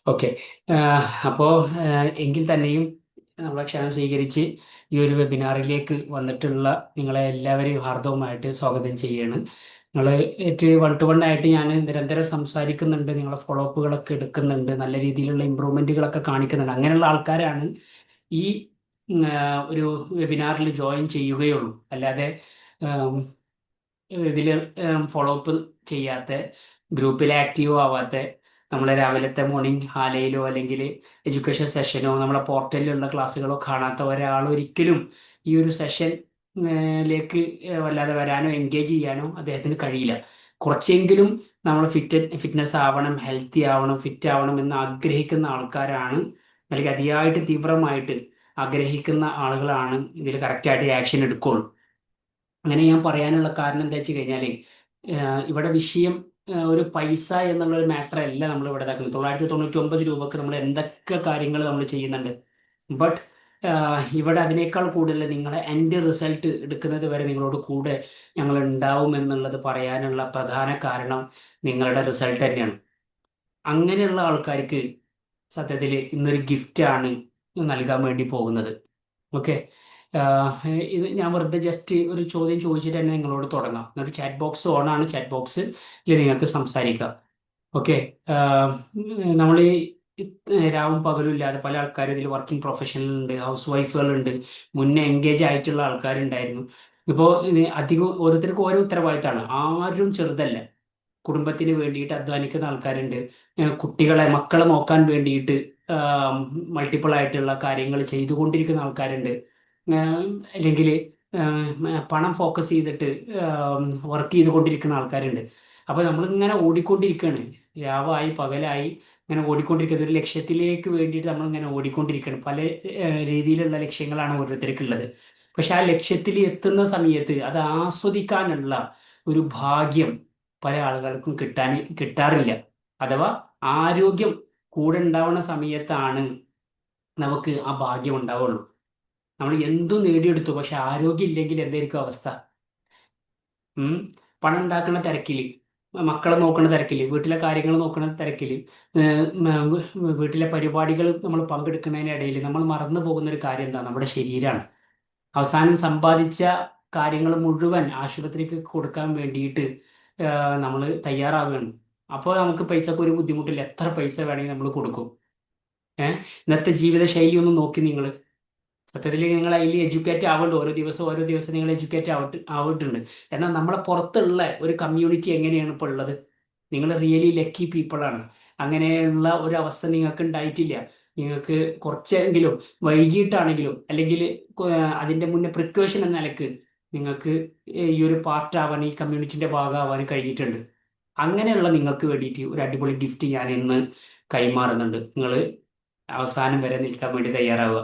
Okay. അപ്പോൾ എങ്കിൽ തന്നെയും നമ്മളെ ക്ഷണം സ്വീകരിച്ച് ഈ ഒരു വെബിനാറിലേക്ക് വന്നിട്ടുള്ള നിങ്ങളെ എല്ലാവരെയും ഹാർദവമായിട്ട് സ്വാഗതം ചെയ്യാണ്. നിങ്ങൾ വൺ ടു വൺ ആയിട്ട് ഞാൻ നിരന്തരം സംസാരിക്കുന്നുണ്ട്, നിങ്ങളെ ഫോളോ അപ്പുകളൊക്കെ എടുക്കുന്നുണ്ട്, നല്ല രീതിയിലുള്ള ഇമ്പ്രൂവ്മെന്റുകളൊക്കെ കാണിക്കുന്നുണ്ട്. അങ്ങനെയുള്ള ആൾക്കാരാണ് ഈ ഒരു വെബിനാറിൽ ജോയിൻ ചെയ്യുകയുള്ളൂ. അല്ലാതെ ഇതിൽ ഫോളോ അപ്പ് ചെയ്യാത്ത, ഗ്രൂപ്പിൽ ആക്റ്റീവ് ആവാത്ത, നമ്മളെ രാവിലത്തെ മോർണിംഗ് ഹാലയിലോ അല്ലെങ്കിൽ എഡ്യൂക്കേഷൻ സെഷനോ നമ്മളെ പോർട്ടലിലുള്ള ക്ലാസ്സുകളോ കാണാത്ത ഒരാൾ ഒരിക്കലും ഈ ഒരു സെഷൻ ലേക്ക് വല്ലാതെ വരാനോ എൻഗേജ് ചെയ്യാനോ അദ്ദേഹത്തിന് കഴിയില്ല. കുറച്ചെങ്കിലും നമ്മൾ ഫിറ്റ്നസ് ആവണം, ഹെൽത്തി ആവണം, ഫിറ്റ് ആവണം എന്ന് ആഗ്രഹിക്കുന്ന ആൾക്കാരാണ്, അല്ലെങ്കിൽ അതിയായിട്ട് തീവ്രമായിട്ട് ആഗ്രഹിക്കുന്ന ആളുകളാണ് ഇതിൽ കറക്റ്റായിട്ട് ആക്ഷൻ എടുക്കുള്ളൂ. അങ്ങനെ ഞാൻ പറയാനുള്ള കാരണം എന്താ വെച്ച് കഴിഞ്ഞാല് ഇവിടെ വിഷയം ഒരു പൈസ എന്നുള്ള ഒരു മാറ്റർ അല്ല നമ്മൾ ഇവിടെ ഇതാക്കുന്നത്. 999 രൂപക്ക് നമ്മൾ എന്തൊക്കെ കാര്യങ്ങൾ നമ്മൾ ചെയ്യുന്നുണ്ട്. ബട്ട് ഇവിടെ അതിനേക്കാൾ കൂടുതൽ നിങ്ങളെ എൻഡ് റിസൾട്ട് എടുക്കുന്നത് വരെ നിങ്ങളോട് കൂടെ ഞങ്ങൾ ഉണ്ടാവും എന്നുള്ളത് പറയാനുള്ള പ്രധാന കാരണം നിങ്ങളുടെ റിസൾട്ട് തന്നെയാണ്. അങ്ങനെയുള്ള ആൾക്കാർക്ക് സത്യത്തിൽ ഇന്നൊരു ഗിഫ്റ്റ് ആണ് നൽകാൻ വേണ്ടി പോകുന്നത്. ഓക്കെ. ഇത് ഞാൻ വെറുതെ ജസ്റ്റ് ഒരു ചോദ്യം ചോദിച്ചിട്ട് തന്നെ നിങ്ങളോട് തുടങ്ങാം. നിങ്ങൾക്ക് ചാറ്റ് ബോക്സ് ഓൺ ആണ്, ചാറ്റ് ബോക്സിൽ നിങ്ങൾക്ക് സംസാരിക്കാം. ഓക്കെ. നമ്മൾ ഈ രാവും പകലും ഇല്ലാതെ പല ആൾക്കാരും ഇതിൽ വർക്കിംഗ് പ്രൊഫഷണൽ ഉണ്ട്, ഹൗസ് വൈഫുകളുണ്ട്, മുന്നേ എൻഗേജ് ആയിട്ടുള്ള ആൾക്കാരുണ്ടായിരുന്നു. ഇപ്പോൾ ഇത് അധികം ഓരോരുത്തർക്കും ഓരോ ഉത്തരവാദിത്തമാണ്, ആരും ചെറുതല്ല. കുടുംബത്തിന് വേണ്ടിയിട്ട് അധ്വാനിക്കുന്ന ആൾക്കാരുണ്ട്, മക്കളെ നോക്കാൻ വേണ്ടിയിട്ട് മൾട്ടിപ്പിൾ ആയിട്ടുള്ള കാര്യങ്ങൾ ചെയ്തുകൊണ്ടിരിക്കുന്ന ആൾക്കാരുണ്ട്, അല്ലെങ്കിൽ പണം ഫോക്കസ് ചെയ്തിട്ട് വർക്ക് ചെയ്തുകൊണ്ടിരിക്കുന്ന ആൾക്കാരുണ്ട്. അപ്പോൾ നമ്മളിങ്ങനെ ഓടിക്കൊണ്ടിരിക്കുകയാണ്, രാവായി പകലായി ഇങ്ങനെ ഓടിക്കൊണ്ടിരിക്കുന്നത്. ഒരു ലക്ഷ്യത്തിലേക്ക് വേണ്ടിയിട്ട് നമ്മളിങ്ങനെ ഓടിക്കൊണ്ടിരിക്കുകയാണ്. പല രീതിയിലുള്ള ലക്ഷ്യങ്ങളാണ് ഓരോരുത്തർക്കുള്ളത്. പക്ഷെ ആ ലക്ഷ്യത്തിൽ എത്തുന്ന സമയത്ത് അത് ആസ്വദിക്കാനുള്ള ഒരു ഭാഗ്യം പല ആളുകൾക്കും കിട്ടാറില്ല. അഥവാ ആരോഗ്യം കൂടെ ഉണ്ടാവുന്ന സമയത്താണ് നമുക്ക് ആ ഭാഗ്യം ഉണ്ടാവുള്ളൂ. നമ്മൾ എന്തും നേടിയെടുത്തു, പക്ഷെ ആരോഗ്യം ഇല്ലെങ്കിൽ എന്തായിരിക്കും അവസ്ഥ? ഉം പണം ഉണ്ടാക്കുന്ന തിരക്കില്, മക്കളെ നോക്കുന്ന തിരക്കില്, വീട്ടിലെ കാര്യങ്ങൾ നോക്കുന്ന തിരക്കില്, വീട്ടിലെ പരിപാടികൾ നമ്മൾ പങ്കെടുക്കുന്നതിനിടയിൽ നമ്മൾ മറന്നു പോകുന്ന ഒരു കാര്യം എന്താ? നമ്മുടെ ശരീരമാണ്. അവസാനം സമ്പാദിച്ച കാര്യങ്ങൾ മുഴുവൻ ആശുപത്രിക്ക് കൊടുക്കാൻ വേണ്ടിയിട്ട് നമ്മൾ തയ്യാറാവുകയാണ്. അപ്പോൾ നമുക്ക് പൈസക്ക് ഒരു ബുദ്ധിമുട്ടില്ല, എത്ര പൈസ വേണമെങ്കിൽ നമ്മൾ കൊടുക്കും. ഇന്നത്തെ ജീവിത ശൈലി ഒന്ന് നോക്കി നിങ്ങൾ. സത്യത്തിൽ നിങ്ങൾ അതിൽ എഡ്യൂക്കേറ്റ് ആവേണ്ട, ഓരോ ദിവസം ഓരോ ദിവസം നിങ്ങൾ എഡ്യൂക്കേറ്റ് ആവിട്ടുണ്ട്. എന്നാൽ നമ്മളെ പുറത്തുള്ള ഒരു കമ്മ്യൂണിറ്റി എങ്ങനെയാണ് ഇപ്പോൾ ഉള്ളത്? നിങ്ങൾ റിയലി ലക്കി പീപ്പിൾ ആണ്. അങ്ങനെയുള്ള ഒരു അവസ്ഥ നിങ്ങൾക്ക് ഉണ്ടായിട്ടില്ല. നിങ്ങൾക്ക് കുറച്ചെങ്കിലും വൈകിട്ടാണെങ്കിലും, അല്ലെങ്കിൽ അതിന്റെ മുന്നേ പ്രിക്കോഷൻ എന്ന നിലക്ക് നിങ്ങൾക്ക് ഈ ഒരു പാർട്ട് ആവാൻ, ഈ കമ്മ്യൂണിറ്റിന്റെ ഭാഗമാവാൻ കഴിഞ്ഞിട്ടുണ്ട്. അങ്ങനെയുള്ള നിങ്ങൾക്ക് വേണ്ടിയിട്ട് ഒരു അടിപൊളി ഗിഫ്റ്റ് ഞാൻ ഇന്ന് കൈമാറുന്നുണ്ട്. നിങ്ങൾ അവസാനം വരെ നിൽക്കാൻ വേണ്ടി തയ്യാറാവുക.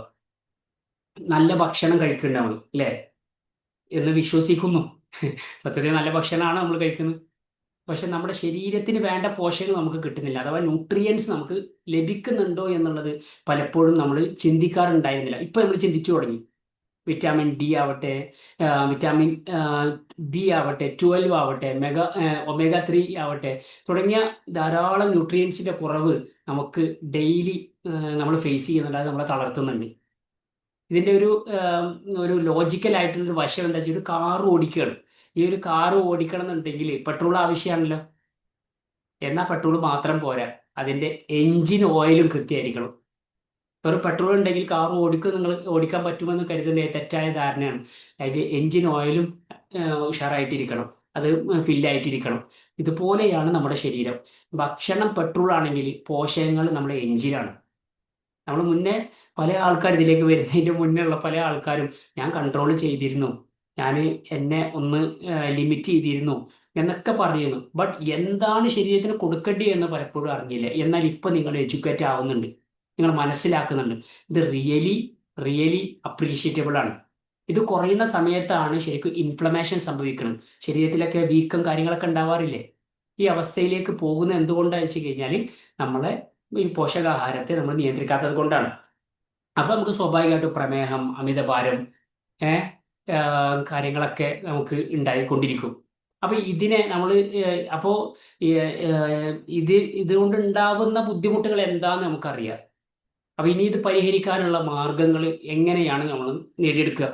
നല്ല ഭക്ഷണം കഴിക്കുന്നുണ്ടാവും അല്ലേ എന്ന് വിശ്വസിക്കുന്നു. സത്യത്തിൽ നല്ല ഭക്ഷണമാണ് നമ്മൾ കഴിക്കുന്നത്. പക്ഷെ നമ്മുടെ ശരീരത്തിന് വേണ്ട പോഷകങ്ങൾ നമുക്ക് കിട്ടുന്നില്ല, അഥവാ ന്യൂട്രിയൻസ് നമുക്ക് ലഭിക്കുന്നുണ്ടോ എന്നുള്ളത് പലപ്പോഴും നമ്മൾ ചിന്തിക്കാറുണ്ടായിരുന്നില്ല. ഇപ്പൊ നമ്മൾ ചിന്തിച്ചു തുടങ്ങി. വിറ്റാമിൻ ഡി ആവട്ടെ, വിറ്റാമിൻ ബി ആവട്ടെ, 12 ആവട്ടെ, ഒമേഗ 3 ആവട്ടെ, തുടങ്ങിയ ധാരാളം ന്യൂട്രിയൻസിന്റെ കുറവ് നമുക്ക് ഡെയിലി നമ്മൾ ഫേസ് ചെയ്യുന്നുണ്ട്. അത് നമ്മളെ തളർത്തുന്നുണ്ട്. ഇതിന്റെ ഒരു ലോജിക്കൽ ആയിട്ടുള്ള ഒരു വശം എന്താ വെച്ചാൽ, ഒരു കാർ ഓടിക്കുകയാണ്. ഈ ഒരു കാർ ഓടിക്കണം എന്നുണ്ടെങ്കിൽ പെട്രോൾ ആവശ്യമാണല്ലോ. എന്നാൽ പെട്രോൾ മാത്രം പോരാ, അതിന്റെ എഞ്ചിൻ ഓയിലും കൃത്യമായിരിക്കണം. ഒരു പെട്രോൾ ഉണ്ടെങ്കിൽ കാർ നിങ്ങൾ ഓടിക്കാൻ പറ്റുമെന്ന് കരുതുന്നത് തെറ്റായ ധാരണയാണ്. അതിൽ എഞ്ചിൻ ഓയിലും ഉഷാറായിട്ടിരിക്കണം, അത് ഫില്ലായിട്ടിരിക്കണം. ഇതുപോലെയാണ് നമ്മുടെ ശരീരം. ഭക്ഷണം പെട്രോൾ ആണെങ്കിൽ പോഷകങ്ങൾ നമ്മുടെ എഞ്ചിനാണ്. നമ്മൾ മുന്നേ പല ആൾക്കാർ ഇതിലേക്ക് വരുന്നതിന്റെ മുന്നേ ഉള്ള പല ആൾക്കാരും ഞാൻ കൺട്രോൾ ചെയ്തിരുന്നു, ഞാൻ എന്നെ ഒന്ന് ലിമിറ്റ് ചെയ്തിരുന്നു എന്നൊക്കെ പറയുന്നു. ബട്ട് എന്താണ് ശരീരത്തിന് കൊടുക്കേണ്ടി എന്ന് പലപ്പോഴും അറിഞ്ഞില്ല. എന്നാൽ ഇപ്പൊ നിങ്ങൾ എഡ്യൂക്കേറ്റ് ആവുന്നുണ്ട്, നിങ്ങൾ മനസ്സിലാക്കുന്നുണ്ട്. ഇത് റിയലി റിയലി അപ്രീഷിയേറ്റബിൾ ആണ്. ഇത് കുറയുന്ന സമയത്താണ് ശരിക്കും ഇൻഫ്ലമേഷൻ സംഭവിക്കുന്നത്. ശരീരത്തിലൊക്കെ വീക്കം കാര്യങ്ങളൊക്കെ ഉണ്ടാവാറില്ലേ? ഈ അവസ്ഥയിലേക്ക് പോകുന്നത് എന്തുകൊണ്ടാണെന്ന് വെച്ച് കഴിഞ്ഞാൽ നമ്മളെ ഈ പോഷകാഹാരത്തെ നമ്മൾ നിയന്ത്രിക്കാത്തത് കൊണ്ടാണ്. അപ്പൊ നമുക്ക് സ്വാഭാവികമായിട്ടും പ്രമേഹം, അമിതഭാരം, ഏഹ് കാര്യങ്ങളൊക്കെ നമുക്ക് ഉണ്ടായിക്കൊണ്ടിരിക്കും. അപ്പൊ ഇതിനെ നമ്മൾ അപ്പോ ഏഹ്, ഏഹ്, ഇത് ഇതുകൊണ്ട് ഉണ്ടാവുന്ന ബുദ്ധിമുട്ടുകൾ എന്താന്ന് നമുക്കറിയാം. അപ്പൊ ഇനി ഇത് പരിഹരിക്കാനുള്ള മാർഗങ്ങൾ എങ്ങനെയാണ് നമ്മൾ നേടിയെടുക്കുക?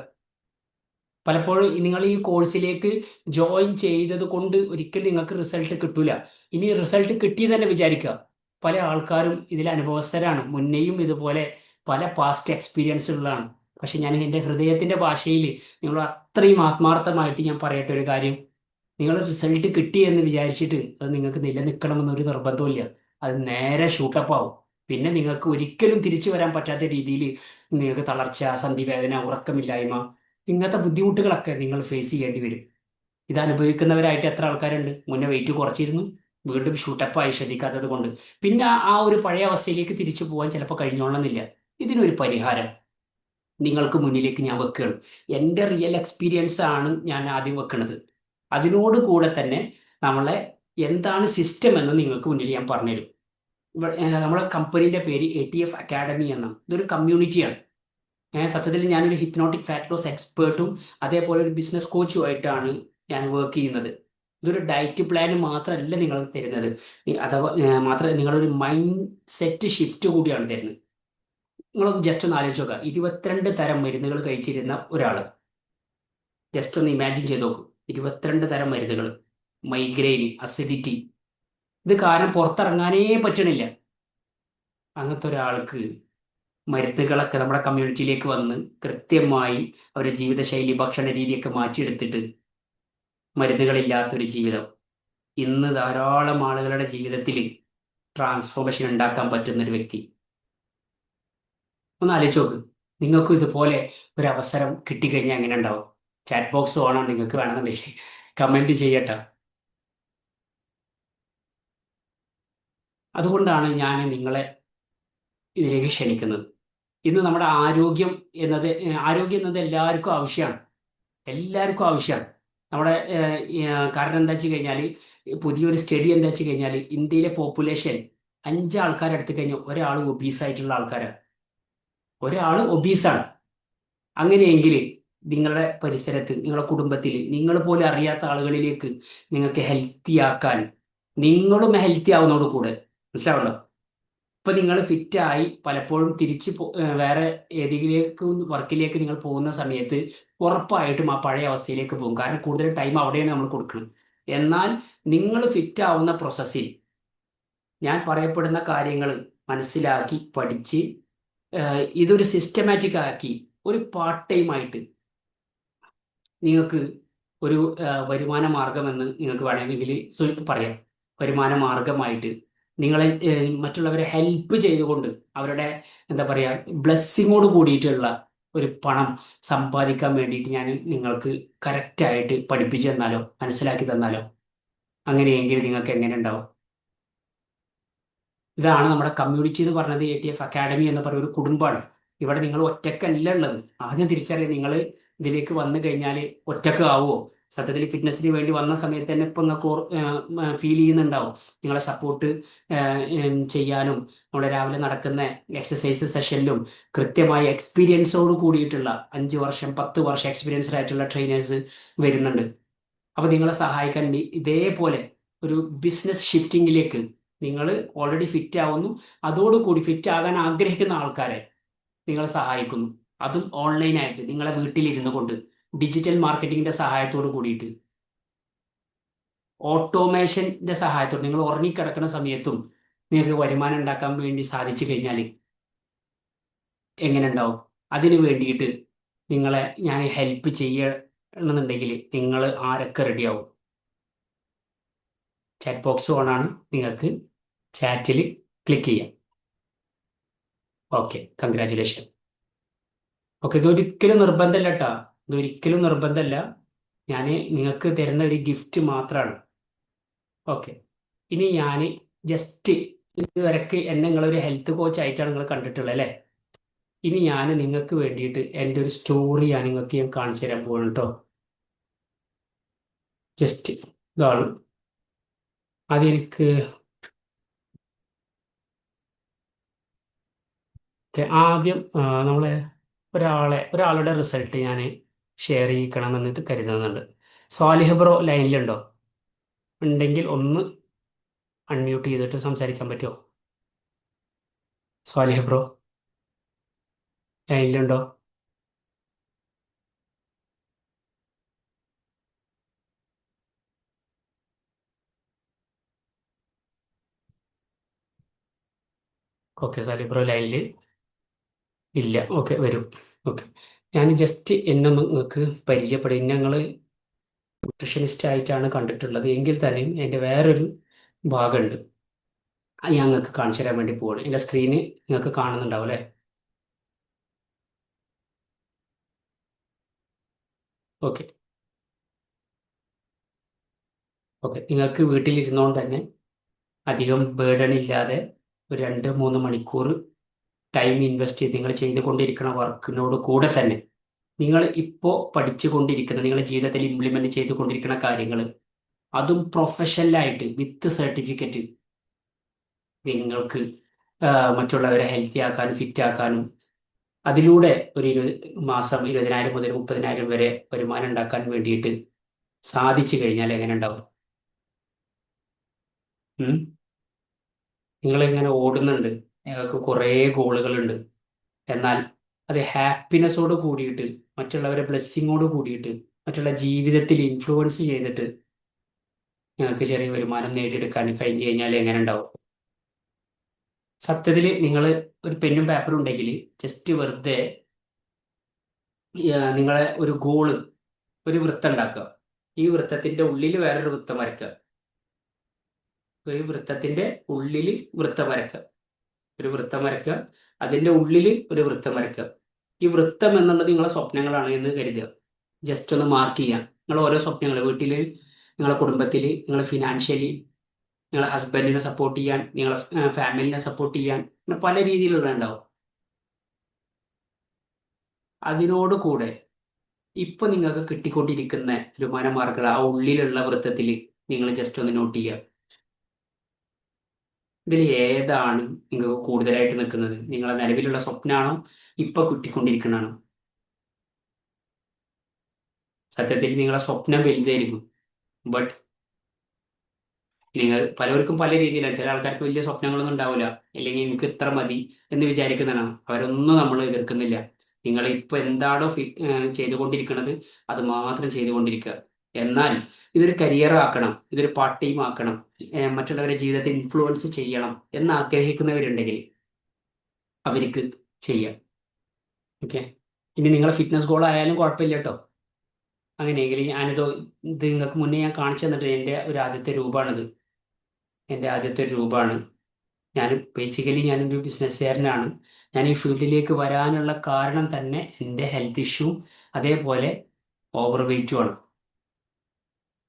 പലപ്പോഴും നിങ്ങൾ ഈ കോഴ്സിലേക്ക് ജോയിൻ ചെയ്തത് കൊണ്ട് ഒരിക്കലും നിങ്ങൾക്ക് റിസൾട്ട് കിട്ടൂല. ഇനി റിസൾട്ട് കിട്ടി തന്നെ വിചാരിക്കുക, പല ആൾക്കാരും ഇതിൽ അനുഭവസ്ഥരാണ്, മുന്നേയും ഇതുപോലെ പല പാസ്റ്റ് എക്സ്പീരിയൻസ് ഉള്ളതാണ്. പക്ഷെ ഞാൻ എൻ്റെ ഹൃദയത്തിന്റെ ഭാഷയിൽ നിങ്ങൾ അത്രയും ആത്മാർത്ഥമായിട്ട് ഞാൻ പറയട്ടെ ഒരു കാര്യം: നിങ്ങൾ റിസൾട്ട് കിട്ടി എന്ന് വിചാരിച്ചിട്ട് അത് നിങ്ങൾക്ക് നിലനിൽക്കണമെന്നൊരു നിർബന്ധമില്ല. അത് നേരെ ഷൂട്ടപ്പ് ആവും. പിന്നെ നിങ്ങൾക്ക് ഒരിക്കലും തിരിച്ചു വരാൻ പറ്റാത്ത രീതിയിൽ നിങ്ങൾക്ക് തളർച്ച, സന്ധിവേദന, ഉറക്കമില്ലായ്മ, ഇങ്ങനത്തെ ബുദ്ധിമുട്ടുകളൊക്കെ നിങ്ങൾ ഫേസ് ചെയ്യേണ്ടി വരും. ഇത് അനുഭവിക്കുന്നവരായിട്ട് എത്ര ആൾക്കാരുണ്ട്? മുന്നേ വെയിറ്റ് കുറച്ചിരുന്നു, വീണ്ടും ഷൂട്ടപ്പായി ശ്രദ്ധിക്കാത്തത് കൊണ്ട് പിന്നെ ആ ഒരു പഴയ അവസ്ഥയിലേക്ക് തിരിച്ചു പോകാൻ ചിലപ്പോൾ കഴിഞ്ഞോളണമെന്നില്ല. ഇതിനൊരു പരിഹാരം നിങ്ങൾക്ക് മുന്നിലേക്ക് ഞാൻ വെക്കുകയാണ്. എൻ്റെ റിയൽ എക്സ്പീരിയൻസ് ആണ് ഞാൻ ആദ്യം വെക്കുന്നത്. അതിനോട് കൂടെ തന്നെ നമ്മളെ എന്താണ് സിസ്റ്റം എന്ന് നിങ്ങൾക്ക് മുന്നിൽ ഞാൻ പറഞ്ഞുതരും. നമ്മളെ കമ്പനീൻ്റെ പേര് ATF അക്കാഡമി എന്നാണ്. ഇതൊരു കമ്മ്യൂണിറ്റിയാണ്. സത്യത്തിൽ ഞാനൊരു ഹിപ്നോട്ടിക് ഫാറ്റ് ലോസ് എക്സ്പേർട്ടും അതേപോലെ ഒരു ബിസിനസ് കോച്ചുമായിട്ടാണ് ഞാൻ വർക്ക് ചെയ്യുന്നത്. ഇതൊരു ഡയറ്റ് പ്ലാൻ മാത്രമല്ല നിങ്ങൾ തരുന്നത്, അഥവാ മാത്രമല്ല, നിങ്ങളൊരു മൈൻഡ് സെറ്റ് ഷിഫ്റ്റ് കൂടിയാണ് തരുന്നത്. നിങ്ങളൊന്ന് ജസ്റ്റ് ഒന്ന് ആലോചിച്ച് നോക്കുക. 22 തരം മരുന്നുകൾ കഴിച്ചിരുന്ന ഒരാൾ, ജസ്റ്റ് ഒന്ന് ഇമാജിൻ ചെയ്ത് നോക്കും. 22 തരം മരുന്നുകൾ, മൈഗ്രെയിൻ, അസിഡിറ്റി, ഇത് കാരണം പുറത്തിറങ്ങാനേ പറ്റണില്ല. അങ്ങനത്തെ ഒരാൾക്ക് മരുന്നുകളൊക്കെ നമ്മുടെ കമ്മ്യൂണിറ്റിയിലേക്ക് വന്ന് കൃത്യമായി അവരുടെ ജീവിതശൈലി, ഭക്ഷണ രീതിയൊക്കെ മാറ്റിയെടുത്തിട്ട് മരുന്നുകളില്ലാത്തൊരു ജീവിതം, ഇന്ന് ധാരാളം ആളുകളുടെ ജീവിതത്തിൽ ട്രാൻസ്ഫോർമേഷൻ ഉണ്ടാക്കാൻ പറ്റുന്ന ഒരു വ്യക്തി. ഒന്ന് ആലോചിച്ച് നോക്ക്. നിങ്ങൾക്കും ഇതുപോലെ ഒരു അവസരം കിട്ടിക്കഴിഞ്ഞാൽ എങ്ങനെ ഉണ്ടാവും? ചാറ്റ് ബോക്സ് ഓണോ, നിങ്ങൾക്ക് വേണമെന്നുണ്ടെങ്കിൽ കമന്റ് ചെയ്യട്ടെ. അതുകൊണ്ടാണ് ഞാൻ നിങ്ങളെ ഇതിലേക്ക് ക്ഷണിക്കുന്നത്. ഇന്ന് നമ്മുടെ ആരോഗ്യം എന്നത് എല്ലാവർക്കും ആവശ്യമാണ്. എല്ലാവർക്കും ആവശ്യമാണ്. നമ്മുടെ കാരണം എന്താ വെച്ച് കഴിഞ്ഞാൽ, പുതിയൊരു സ്റ്റഡി എന്താ വെച്ച് കഴിഞ്ഞാൽ, ഇന്ത്യയിലെ പോപ്പുലേഷൻ 5 ആൾക്കാരെടുത്ത് കഴിഞ്ഞാൽ ഒരാൾ ഒബീസായിട്ടുള്ള ആൾക്കാരാണ്. ഒരാൾ ഒബീസാണ്. അങ്ങനെയെങ്കിൽ നിങ്ങളുടെ പരിസരത്ത്, നിങ്ങളുടെ കുടുംബത്തിൽ, നിങ്ങൾ പോലും അറിയാത്ത ആളുകളിലേക്ക് നിങ്ങൾക്ക് ഹെൽത്തി ആക്കാൻ, നിങ്ങളും ഹെൽത്തി ആവുന്നതോട് കൂടെ, മനസ്സിലാവല്ലോ? ഇപ്പൊ നിങ്ങൾ ഫിറ്റായി പലപ്പോഴും വേറെ ഏതെങ്കിലും വർക്കിലേക്ക് നിങ്ങൾ പോകുന്ന സമയത്ത് ഉറപ്പായിട്ടും ആ പഴയ അവസ്ഥയിലേക്ക് പോകും. കാരണം കൂടുതൽ ടൈം അവിടെയാണ് നമ്മൾ കൊടുക്കണം. എന്നാൽ നിങ്ങൾ ഫിറ്റ് ആവുന്ന പ്രോസസ്സിൽ ഞാൻ പറയപ്പെടുന്ന കാര്യങ്ങൾ മനസ്സിലാക്കി പഠിച്ച് ഇതൊരു സിസ്റ്റമാറ്റിക് ആക്കി ഒരു പാർട്ട് ടൈം ആയിട്ട് നിങ്ങൾക്ക് ഒരു വരുമാന മാർഗമെന്ന് നിങ്ങൾക്ക് വേണമെങ്കിൽ പറയാം. വരുമാന മാർഗമായിട്ട് നിങ്ങളെ മറ്റുള്ളവരെ ഹെൽപ്പ് ചെയ്തുകൊണ്ട് അവരുടെ എന്താ പറയുക ബ്ലെസ്സിങ്ങോട് കൂടിയിട്ടുള്ള ഒരു പണം സമ്പാദിക്കാൻ വേണ്ടിയിട്ട് ഞാൻ നിങ്ങൾക്ക് കറക്റ്റായിട്ട് പഠിപ്പിച്ചു തന്നാലോ, മനസ്സിലാക്കി തന്നാലോ? അങ്ങനെയെങ്കിൽ നിങ്ങൾക്ക് എങ്ങനെ ഉണ്ടാവും? ഇതാണ് നമ്മുടെ കമ്മ്യൂണിറ്റി എന്ന് പറഞ്ഞത്. ATF അക്കാഡമി എന്ന് പറയുന്ന ഒരു കുടുംബമാണ്. ഇവിടെ നിങ്ങൾ ഒറ്റക്കല്ല ഉള്ളത്. ആദ്യം തിരിച്ചറിയാം, നിങ്ങൾ ഇതിലേക്ക് വന്നു കഴിഞ്ഞാൽ ഒറ്റക്ക് ആവുമോ? സത്യത്തിൽ ഫിറ്റ്നസിന് വേണ്ടി വന്ന സമയത്ത് തന്നെ ഇപ്പം നിങ്ങൾക്ക് ഫീൽ ചെയ്യുന്നുണ്ടാവും. നിങ്ങളെ സപ്പോർട്ട് ചെയ്യാനും നമ്മുടെ രാവിലെ നടക്കുന്ന എക്സസൈസ് സെഷനിലും കൃത്യമായ എക്സ്പീരിയൻസോട് കൂടിയിട്ടുള്ള 5 വർഷം 10 വർഷം എക്സ്പീരിയൻസ്ഡ് ആയിട്ടുള്ള ട്രെയിനേഴ്സ് വരുന്നുണ്ട്. അപ്പോൾ നിങ്ങളെ സഹായിക്കാൻ വേണ്ടി ഇതേപോലെ ഒരു ബിസിനസ് ഷിഫ്റ്റിങ്ങിലേക്ക് നിങ്ങൾ ഓൾറെഡി ഫിറ്റ് ആവുന്നു, അതോടുകൂടി ഫിറ്റ് ആകാൻ ആഗ്രഹിക്കുന്ന ആൾക്കാരെ നിങ്ങൾ സഹായിക്കുന്നു. അതും ഓൺലൈനായിട്ട് നിങ്ങളെ വീട്ടിലിരുന്നു കൊണ്ട് ഡിജിറ്റൽ മാർക്കറ്റിങ്ങിന്റെ സഹായത്തോട് കൂടിയിട്ട്, ഓട്ടോമേഷന്റെ സഹായത്തോട് നിങ്ങൾ ഉറങ്ങിക്കിടക്കുന്ന സമയത്തും നിങ്ങൾക്ക് വരുമാനം ഉണ്ടാക്കാൻ വേണ്ടി സാധിച്ചു കഴിഞ്ഞാൽ എങ്ങനെ ഉണ്ടാവും? അതിന് വേണ്ടിയിട്ട് നിങ്ങളെ ഞാൻ ഹെൽപ്പ് ചെയ്യണമെന്നുണ്ടെങ്കിൽ നിങ്ങൾ ആരൊക്കെ റെഡിയാവും? ചാറ്റ് ബോക്സ് ഓണാണ്, നിങ്ങൾക്ക് ചാറ്റിൽ ക്ലിക്ക് ചെയ്യാം. Okay, congratulation. ഓക്കെ, ഇതൊരിക്കലും നിർബന്ധമല്ല കേട്ടോ. ഇതൊരിക്കലും നിർബന്ധമല്ല. ഞാൻ നിങ്ങൾക്ക് തരുന്ന ഒരു ഗിഫ്റ്റ് മാത്രമാണ്. ഓക്കെ, ഇനി ഞാൻ ജസ്റ്റ് ഇതുവരെക്ക് എന്നെ നിങ്ങളൊരു ഹെൽത്ത് കോച്ച് ആയിട്ടാണ് നിങ്ങൾ കണ്ടിട്ടുള്ളത് അല്ലേ? ഇനി ഞാൻ നിങ്ങൾക്ക് വേണ്ടിയിട്ട് എൻ്റെ ഒരു സ്റ്റോറി നിങ്ങൾക്ക് ഞാൻ കാണിച്ചു തരാൻ പോകണം കേട്ടോ. ജസ്റ്റ് ഇതാണ് അതെനിക്ക്. ആദ്യം നമ്മളെ ഒരാളുടെ റിസൾട്ട് ഞാൻ ഷെയർ ചെയ്യിക്കണമെന്ന് കരുതുന്നുണ്ട്. സ്വാലിഹ് ബ്രോ ലൈനിലുണ്ടോ? ഉണ്ടെങ്കിൽ ഒന്ന് അൺമ്യൂട്ട് ചെയ്തിട്ട് സംസാരിക്കാൻ പറ്റുമോ? സ്വാലിഹ് ബ്രോ ലൈനിലുണ്ടോ? ഓക്കെ, സാലിഹ് ബ്രോ ലൈനിൽ ഇല്ല. ഓക്കെ, വരും. ഓക്കെ, ഞാൻ ജസ്റ്റ് എന്നെ ഒന്ന് നിങ്ങൾക്ക് പരിചയപ്പെടും. ഞങ്ങൾ ന്യൂട്രീഷനിസ്റ്റ് ആയിട്ടാണ് കണ്ടിട്ടുള്ളത് എങ്കിൽ തന്നെയും എൻ്റെ വേറൊരു ഭാഗമുണ്ട്. അത് ഞാൻ നിങ്ങൾക്ക് കാണിച്ചു തരാൻ വേണ്ടി പോവാണ്. എൻ്റെ സ്ക്രീന് നിങ്ങൾക്ക് കാണുന്നുണ്ടാവും അല്ലേ? ഓക്കെ. ഓക്കെ, നിങ്ങൾക്ക് വീട്ടിലിരുന്നുകൊണ്ട് തന്നെ അധികം ബേർഡൻ ഇല്ലാതെ ഒരു 2-3 മണിക്കൂർ ടൈം ഇൻവെസ്റ്റ് ചെയ്ത് നിങ്ങൾ ചെയ്തുകൊണ്ടിരിക്കുന്ന വർക്കിനോട് കൂടെ തന്നെ നിങ്ങൾ ഇപ്പോൾ പഠിച്ചുകൊണ്ടിരിക്കുന്ന നിങ്ങളുടെ ജീവിതത്തിൽ ഇംപ്ലിമെന്റ് ചെയ്തുകൊണ്ടിരിക്കുന്ന കാര്യങ്ങൾ, അതും പ്രൊഫഷണലായിട്ട് വിത്ത് സർട്ടിഫിക്കറ്റ്, നിങ്ങൾക്ക് മറ്റുള്ളവരെ ഹെൽത്തി ആക്കാനും ഫിറ്റ് ആക്കാനും അതിലൂടെ ഒരു മാസം 20,000 മുതൽ 30,000 വരെ വരുമാനം ഉണ്ടാക്കാൻ വേണ്ടിയിട്ട് സാധിച്ചു കഴിഞ്ഞാൽ എങ്ങനെ ഉണ്ടാവും? ഉം? നിങ്ങൾ ഇങ്ങനെ ഓടുന്നുണ്ട്, നിങ്ങൾക്ക് കുറേ ഗോളുകളുണ്ട്, എന്നാൽ അത് ഹാപ്പിനെസ്സോട് കൂടിയിട്ട്, മറ്റുള്ളവരെ ബ്ലെസ്സിങ്ങോട് കൂടിയിട്ട്, മറ്റുള്ള ജീവിതത്തിൽ ഇൻഫ്ലുവൻസ് ചെയ്തിട്ട് നിങ്ങൾക്ക് ചെറിയ വരുമാനം നേടിയെടുക്കാൻ കഴിഞ്ഞു കഴിഞ്ഞാൽ എങ്ങനെ ഉണ്ടാവും? സത്യത്തിൽ നിങ്ങൾ ഒരു പെന്നും പേപ്പറും ഉണ്ടെങ്കിൽ ജസ്റ്റ് വെറുതെ നിങ്ങളെ ഒരു ഗോള്, ഒരു വൃത്തം ഉണ്ടാക്കുക. ഈ വൃത്തത്തിന്റെ ഉള്ളിൽ വേറൊരു വൃത്തം വരയ്ക്കുക. ഈ വൃത്തത്തിന്റെ ഉള്ളിൽ വൃത്തം വരയ്ക്കുക. ഒരു വൃത്തം വരയ്ക്കുക, അതിന്റെ ഉള്ളിൽ ഒരു വൃത്തം വരയ്ക്കുക. ഈ വൃത്തം എന്നുള്ളത് നിങ്ങളെ സ്വപ്നങ്ങളാണ് എന്ന് കരുതുക. ജസ്റ്റ് ഒന്ന് മാർക്ക് ചെയ്യാം. നിങ്ങൾ ഓരോ സ്വപ്നങ്ങൾ വീട്ടിൽ, നിങ്ങളെ കുടുംബത്തിൽ, നിങ്ങളെ ഫിനാൻഷ്യലി, നിങ്ങളെ ഹസ്ബൻഡിനെ സപ്പോർട്ട് ചെയ്യാൻ, നിങ്ങളെ ഫാമിലിനെ സപ്പോർട്ട് ചെയ്യാൻ, അങ്ങനെ പല രീതിയിലുള്ള ഉണ്ടാവും. അതിനോട് കൂടെ ഇപ്പൊ നിങ്ങൾക്ക് കിട്ടിക്കൊണ്ടിരിക്കുന്ന വരുമാന മാർഗങ്ങൾ ആ ഉള്ളിലുള്ള വൃത്തത്തിൽ നിങ്ങൾ ജസ്റ്റ് ഒന്ന് നോട്ട് ചെയ്യുക. ഇതിൽ ഏതാണ് നിങ്ങൾക്ക് കൂടുതലായിട്ട് നിൽക്കുന്നത്? നിങ്ങളെ നിലവിലുള്ള സ്വപ്നമാണോ, ഇപ്പൊ കിട്ടിക്കൊണ്ടിരിക്കണാണോ? സത്യത്തിൽ നിങ്ങളെ സ്വപ്നം വലുതായിരിക്കും, ബട്ട് നിങ്ങൾ പലർക്കും പല രീതിയിലാണ്. ചില ആൾക്കാർക്ക് വലിയ സ്വപ്നങ്ങളൊന്നും ഉണ്ടാവില്ല, അല്ലെങ്കിൽ എനിക്ക് ഇത്ര മതി എന്ന് വിചാരിക്കുന്നതാണ്. അവരൊന്നും നമ്മൾ എതിർക്കുന്നില്ല. നിങ്ങൾ ഇപ്പൊ എന്താണോ ചെയ്തുകൊണ്ടിരിക്കുന്നത് അത് മാത്രം ചെയ്തുകൊണ്ടിരിക്കുക. എന്നാൽ ഇതൊരു കരിയർ ആക്കണം, ഇതൊരു പാർട്ട് ടൈം ആക്കണം, മറ്റുള്ളവരുടെ ജീവിതത്തെ ഇൻഫ്ലുവൻസ് ചെയ്യണം എന്ന് ആഗ്രഹിക്കുന്നവരുണ്ടെങ്കിൽ അവർക്ക് ചെയ്യാം. ഓക്കെ, ഇനി നിങ്ങളെ ഫിറ്റ്നസ് ഗോൾ ആയാലും കുഴപ്പമില്ല കേട്ടോ. അങ്ങനെയെങ്കിൽ ഇത് നിങ്ങൾക്ക് മുന്നേ ഞാൻ കാണിച്ചു തന്നിട്ട് എൻ്റെ ഒരു ആദ്യത്തെ രൂപമാണിത്. എൻ്റെ ആദ്യത്തെ ഒരു രൂപമാണ്. ഞാൻ ബേസിക്കലി ഞാനൊരു ബിസിനസ്സുകാരനാണ്. ഞാൻ ഈ ഫീൽഡിലേക്ക് വരാനുള്ള കാരണം തന്നെ എൻ്റെ ഹെൽത്ത് ഇഷ്യൂ, അതേപോലെ ഓവർ വെയ്റ്റുമാണ്.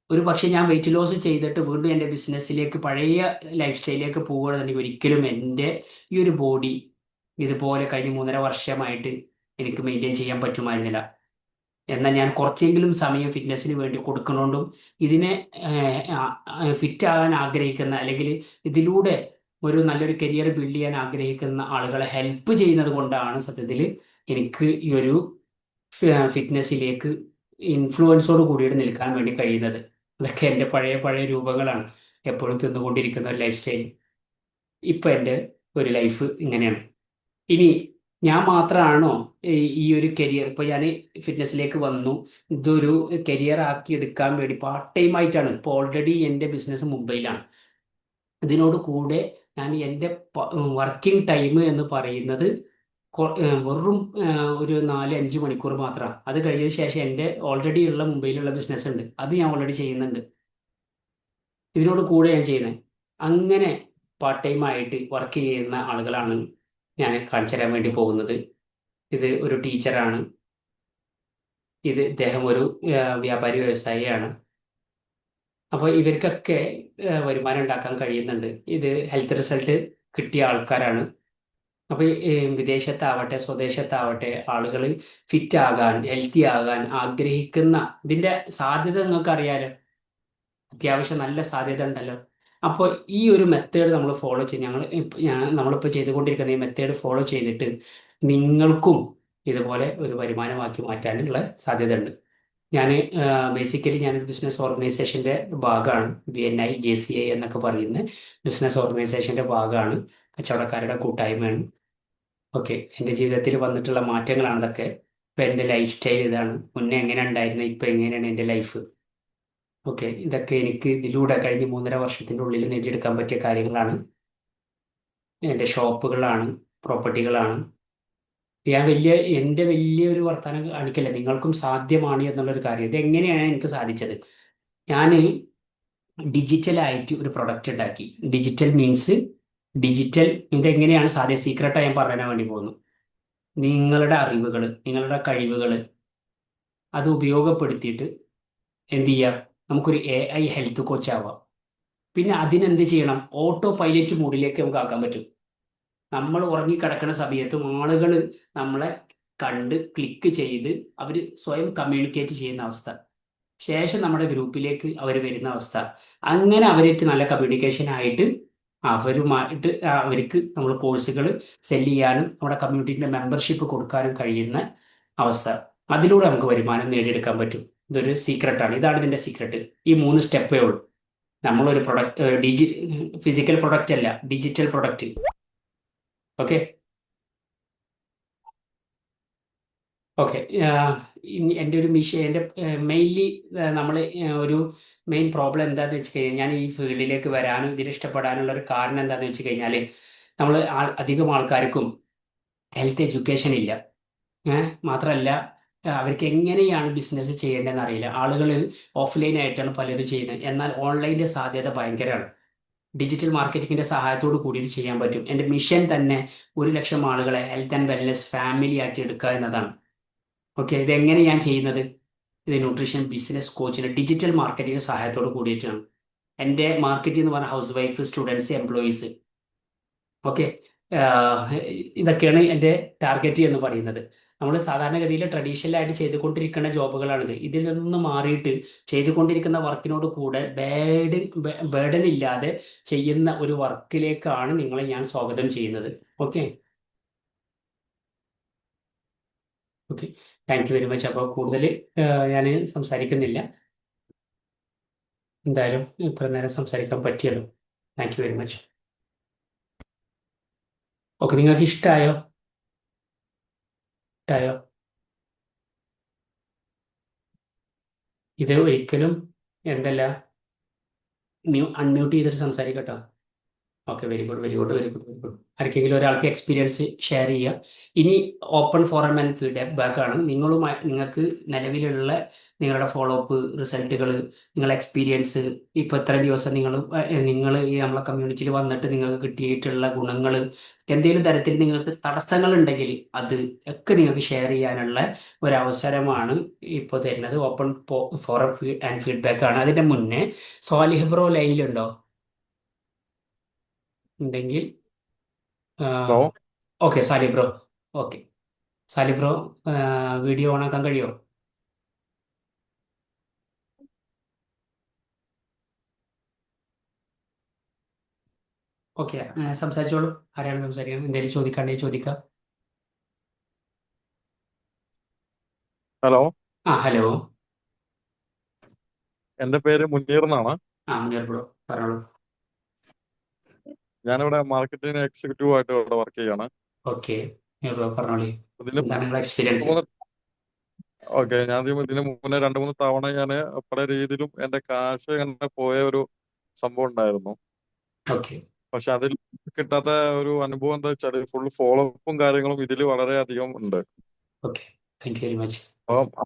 ഒരു പക്ഷേ ഞാൻ വെയിറ്റ് ലോസ് ചെയ്തിട്ട് വീണ്ടും എൻ്റെ ബിസിനസ്സിലേക്ക് പഴയ ലൈഫ് സ്റ്റൈലിലേക്ക് പോകുകയാണെന്നുണ്ടെങ്കിൽ ഒരിക്കലും എൻ്റെ ഈ ഒരു ബോഡി ഇതുപോലെ കഴിഞ്ഞ 3.5 വർഷമായിട്ട് എനിക്ക് മെയിൻറ്റെയിൻ ചെയ്യാൻ പറ്റുമായിരുന്നില്ല. എന്നാൽ ഞാൻ കുറച്ചെങ്കിലും സമയം ഫിറ്റ്നസ്സിന് വേണ്ടി കൊടുക്കുന്നതുകൊണ്ടും ഇതിനെ ഫിറ്റ് ആകാൻ ആഗ്രഹിക്കുന്ന, അല്ലെങ്കിൽ ഇതിലൂടെ ഒരു നല്ലൊരു കരിയർ ബിൽഡ് ചെയ്യാൻ ആഗ്രഹിക്കുന്ന ആളുകളെ ഹെൽപ്പ് ചെയ്യുന്നത് കൊണ്ടാണ് സത്യത്തിൽ എനിക്ക് ഈ ഒരു ഫിറ്റ്നസ്സിലേക്ക് ഇൻഫ്ലുവൻസോട് കൂടിയിട്ട് നിൽക്കാൻ വേണ്ടി കഴിയുന്നത്. അതൊക്കെ എൻ്റെ പഴയ പഴയ രൂപങ്ങളാണ്. എപ്പോഴും തിന്നുകൊണ്ടിരിക്കുന്ന ഒരു ലൈഫ് സ്റ്റൈൽ. ഇപ്പൊ എൻ്റെ ഒരു ലൈഫ് ഇങ്ങനെയാണ്. ഇനി ഞാൻ മാത്രമാണോ ഈ ഒരു കരിയർ, ഇപ്പൊ ഞാൻ ഫിറ്റ്നസ്സിലേക്ക് വന്നു, ഇതൊരു കരിയർ ആക്കി എടുക്കാൻ വേണ്ടി പാർട്ട് ടൈം ആയിട്ടാണ്. ഇപ്പോൾ ഓൾറെഡി എൻ്റെ ബിസിനസ് മുംബൈയിലാണ്. ഇതിനോട് കൂടെ ഞാൻ എൻ്റെ വർക്കിംഗ് ടൈം എന്ന് പറയുന്നത് വെറും ഒരു 4-5 മണിക്കൂർ മാത്രമാണ്. അത് കഴിഞ്ഞ ശേഷം എൻ്റെ ഓൾറെഡി ഉള്ള മുംബൈയിലുള്ള ബിസിനസ് ഉണ്ട്, അത് ഞാൻ ഓൾറെഡി ചെയ്യുന്നുണ്ട്. ഇതിനോട് കൂടെ ഞാൻ ചെയ്യുന്നത്. അങ്ങനെ പാർട്ട് ടൈം ആയിട്ട് വർക്ക് ചെയ്യുന്ന ആളുകളാണ് ഞാൻ കാണിച്ചു തരാൻ വേണ്ടി പോകുന്നത്. ഇത് ഒരു ടീച്ചറാണ്. ഇദ്ദേഹം ഒരു വ്യാപാരി വ്യവസായിയാണ്. അപ്പോൾ ഇവർക്കൊക്കെ വരുമാനം ഉണ്ടാക്കാൻ കഴിയുന്നുണ്ട്. ഇത് ഹെൽത്ത് റിസൾട്ട് കിട്ടിയ ആൾക്കാരാണ്. അപ്പോൾ വിദേശത്താവട്ടെ സ്വദേശത്താവട്ടെ ആളുകൾ ഫിറ്റ് ആകാൻ, ഹെൽത്തി ആകാൻ ആഗ്രഹിക്കുന്ന, ഇതിന്റെ സാധ്യത നിങ്ങൾക്ക് അറിയാലോ, അത്യാവശ്യം നല്ല സാധ്യത ഉണ്ടല്ലോ. അപ്പോൾ ഈ ഒരു മെത്തേഡ് നമ്മൾ ഫോളോ ചെയ്ത് നമ്മളിപ്പോൾ ചെയ്തുകൊണ്ടിരിക്കുന്ന ഈ മെത്തേഡ് ഫോളോ ചെയ്തിട്ട് നിങ്ങൾക്കും ഇതുപോലെ ഒരു വരുമാനമാക്കി മാറ്റാനുള്ള സാധ്യത ഉണ്ട്. ഞാൻ ബേസിക്കലി ഞാനൊരു ബിസിനസ് ഓർഗനൈസേഷന്റെ ഭാഗമാണ്. BNI JCI എന്നൊക്കെ പറയുന്ന ബിസിനസ് ഓർഗനൈസേഷന്റെ ഭാഗമാണ്. കച്ചവടക്കാരുടെ കൂട്ടായ്മയാണ്. ഓക്കെ, എൻ്റെ ജീവിതത്തിൽ വന്നിട്ടുള്ള മാറ്റങ്ങളാണ് ഇതൊക്കെ. ഇപ്പം എൻ്റെ ലൈഫ് സ്റ്റൈൽ ഇതാണ്. മുന്നേ എങ്ങനെ ഉണ്ടായിരുന്നു, ഇപ്പം എങ്ങനെയാണ് എൻ്റെ ലൈഫ്. ഓക്കെ, ഇതൊക്കെ എനിക്ക് ഇതിലൂടെ കഴിഞ്ഞ 3.5 വർഷത്തിൻ്റെ ഉള്ളിൽ നേടിയെടുക്കാൻ പറ്റിയ കാര്യങ്ങളാണ്. എൻ്റെ ഷോപ്പുകളാണ്, പ്രോപ്പർട്ടികളാണ്. ഞാൻ എൻ്റെ വലിയൊരു വർത്തമാനം കാണിക്കല്ല, നിങ്ങൾക്കും സാധ്യമാണ് എന്നുള്ളൊരു കാര്യം. ഇത് എങ്ങനെയാണ് എനിക്ക് സാധിച്ചത്? ഞാൻ ഡിജിറ്റലായിട്ട് ഒരു പ്രൊഡക്റ്റ് ഉണ്ടാക്കി. ഡിജിറ്റൽ മീൻസ് ഡിജിറ്റൽ ഇതെങ്ങനെയാണ് സാധ്യ സീക്രട്ടായി ഞാൻ പറയാൻ വേണ്ടി പോകുന്നു. നിങ്ങളുടെ അറിവുകൾ, നിങ്ങളുടെ കഴിവുകൾ അത് ഉപയോഗപ്പെടുത്തിയിട്ട് എന്ത് ചെയ്യാം? നമുക്കൊരു AI ഹെൽത്ത് കോച്ച് ആവാം. പിന്നെ അതിനെന്ത് ചെയ്യണം? ഓട്ടോ പൈലറ്റ് മോഡിലേക്ക് നമുക്ക് ആക്കാൻ പറ്റും. നമ്മൾ ഉറങ്ങിക്കിടക്കുന്ന സമയത്തും ആളുകൾ നമ്മളെ കണ്ട് ക്ലിക്ക് ചെയ്ത് അവർ സ്വയം കമ്മ്യൂണിക്കേറ്റ് ചെയ്യുന്ന അവസ്ഥ. ശേഷം നമ്മുടെ ഗ്രൂപ്പിലേക്ക് അവർ വരുന്ന അവസ്ഥ. അങ്ങനെ അവരായിട്ട് നല്ല കമ്മ്യൂണിക്കേഷൻ ആയിട്ട് അവരുമായിട്ട് അവർക്ക് നമ്മൾ കോഴ്സുകൾ സെല് ചെയ്യാനും നമ്മുടെ കമ്മ്യൂണിറ്റിന്റെ മെമ്പർഷിപ്പ് കൊടുക്കാനും കഴിയുന്ന അവസ്ഥ. അതിലൂടെ നമുക്ക് വരുമാനം നേടിയെടുക്കാൻ പറ്റും. ഇതൊരു സീക്രട്ടാണ്. ഇതാണ് ഇതിന്റെ സീക്രട്ട്. ഈ 3 സ്റ്റെപ്പേ ഉള്ളൂ. നമ്മളൊരു പ്രൊഡക്റ്റ് ഫിസിക്കൽ പ്രൊഡക്റ്റ് അല്ല, ഡിജിറ്റൽ പ്രൊഡക്റ്റ്. ഓക്കെ. ഓക്കെ. എൻ്റെ ഒരു എൻ്റെ മെയിൻലി നമ്മൾ ഒരു മെയിൻ പ്രോബ്ലം എന്താണെന്ന് വെച്ച് കഴിഞ്ഞാൽ, ഞാൻ ഈ ഫീൽഡിലേക്ക് വരാനും ഇതിന് ഇഷ്ടപ്പെടാനുള്ള ഒരു കാരണം എന്താണെന്ന് വെച്ച് കഴിഞ്ഞാൽ, നമ്മൾ അധികം ആൾക്കാർക്കും ഹെൽത്ത് എഡ്യൂക്കേഷൻ ഇല്ല. മാത്രമല്ല അവർക്ക് എങ്ങനെയാണ് ബിസിനസ് ചെയ്യേണ്ടതെന്ന് അറിയില്ല. ആളുകൾ ഓഫ്ലൈൻ ആയിട്ടാണ് പലതും ചെയ്യുന്നത്. എന്നാൽ ഓൺലൈൻ്റെ സാധ്യത ഭയങ്കരമാണ്. ഡിജിറ്റൽ മാർക്കറ്റിങ്ങിന്റെ സഹായത്തോട് കൂടിയിട്ട് ചെയ്യാൻ പറ്റും. എൻ്റെ മിഷൻ തന്നെ 1 ലക്ഷം ആളുകളെ ഹെൽത്ത് ആൻഡ് വെൽനെസ് ഫാമിലി ആക്കി എടുക്കുക എന്നതാണ്. ഓക്കെ, ഇതെങ്ങനെ ഞാൻ ചെയ്യുന്നത്? ഇത് ന്യൂട്രീഷൻ ബിസിനസ് കോച്ചിന് ഡിജിറ്റൽ മാർക്കറ്റിംഗ് സഹായത്തോട് കൂടിയിട്ടാണ്. എൻ്റെ മാർക്കറ്റ് എന്ന് പറഞ്ഞാൽ house wife, students, employees. Okay, ഇതൊക്കെയാണ് എൻ്റെ ടാർഗറ്റ് എന്ന് പറയുന്നത്. നമ്മൾ സാധാരണഗതിയിൽ ട്രഡീഷണലായിട്ട് ചെയ്തുകൊണ്ടിരിക്കുന്ന ജോബുകളാണിത്. ഇതിൽ നിന്ന് മാറിയിട്ട് ചെയ്തുകൊണ്ടിരിക്കുന്ന വർക്കിനോട് കൂടെ ബേർഡൻ ഇല്ലാതെ ചെയ്യുന്ന ഒരു വർക്കിലേക്കാണ് നിങ്ങളെ ഞാൻ സ്വാഗതം ചെയ്യുന്നത്. Okay. Okay, thank you very much. അപ്പോൾ കൂടുതൽ ഞാൻ സംസാരിക്കുന്നില്ല. എന്തായാലും ഇത്ര നേരം സംസാരിക്കാൻ പറ്റിയല്ലോ. Thank you very much. Okay, നിങ്ങൾക്ക് ഇഷ്ടമായോ? ഇഷ്ടമായോ? ഇത് ഒരിക്കലും എന്തല്ല, അൺമ്യൂട്ട് ചെയ്തിട്ട് സംസാരിക്കട്ടോ. Okay, very good, very good, very good, very good. ആർക്കെങ്കിലും ഒരാൾക്ക് എക്സ്പീരിയൻസ് ഷെയർ ചെയ്യുക. ഇനി ഓപ്പൺ ഫോറം ആൻഡ് ഫീഡ്ബാക്ക് ആണ്. നിങ്ങൾക്ക് നിലവിലുള്ള നിങ്ങളുടെ ഫോളോ അപ്പ് റിസൾട്ടുകൾ, നിങ്ങളുടെ എക്സ്പീരിയൻസ്, ഇപ്പോൾ ഇത്ര ദിവസം നിങ്ങൾ ഈ നമ്മളെ കമ്മ്യൂണിറ്റിയിൽ വന്നിട്ട് നിങ്ങൾക്ക് കിട്ടിയിട്ടുള്ള ഗുണങ്ങൾ, എന്തെങ്കിലും തരത്തിൽ നിങ്ങൾക്ക് തടസ്സങ്ങൾ ഉണ്ടെങ്കിൽ അത് ഒക്കെ നിങ്ങൾക്ക് ഷെയർ ചെയ്യാനുള്ള ഒരു അവസരമാണ് ഇപ്പോൾ തരുന്നത്. ഓപ്പൺ ഫോറം ആൻഡ് ഫീഡ്ബാക്ക് ആണ്. അതിൻ്റെ മുന്നേ സ്വാലിഹ് ബ്രോ ലൈനിലുണ്ടോ? ഉണ്ടെങ്കിൽ hello. Okay Sali bro. Okay, Sali bro, video on ആക്കാൻ കഴിയുമോ? ഓക്കെ, സംസാരിച്ചോളൂ. ആരാണ് സംസാരിക്കുന്നത്? എന്തെങ്കിലും ചോദിക്കാണ്ടെങ്കിൽ ചോദിക്കാം. Hello, hello. എൻ്റെ പേര് മുനീർ എന്നാണ്. മുനീർ ബ്രോ പറഞ്ഞോളൂ. ഞാനിവിടെ മാർക്കറ്റിംഗ് എക്സിക്യൂട്ടീവ് ആയിട്ട് ഇവിടെ വർക്ക് ചെയ്യാണ്. ഓക്കെ, മുനീർ ബ്രോ പറഞ്ഞോളൂ. ഇതിന് എന്താണ് നിങ്ങളുടെ എക്സ്പീരിയൻസ്? മൂന്ന് ഓക്കെ, ഇതിന് മുന്നേ 2-3 തവണ ഞാൻ പല രീതിയിലും എൻ്റെ കാശ് ഇങ്ങനെ പോയ ഒരു സംഭവം ഉണ്ടായിരുന്നു. ഓക്കെ. പക്ഷെ അതിൽ കിട്ടാത്ത ഒരു അനുഭവം എന്താ വെച്ചാൽ, ഫുൾ ഫോളോ അപ്പും കാര്യങ്ങളും ഇതിൽ വളരെയധികം ഉണ്ട്. Okay, thank you very much. അപ്പം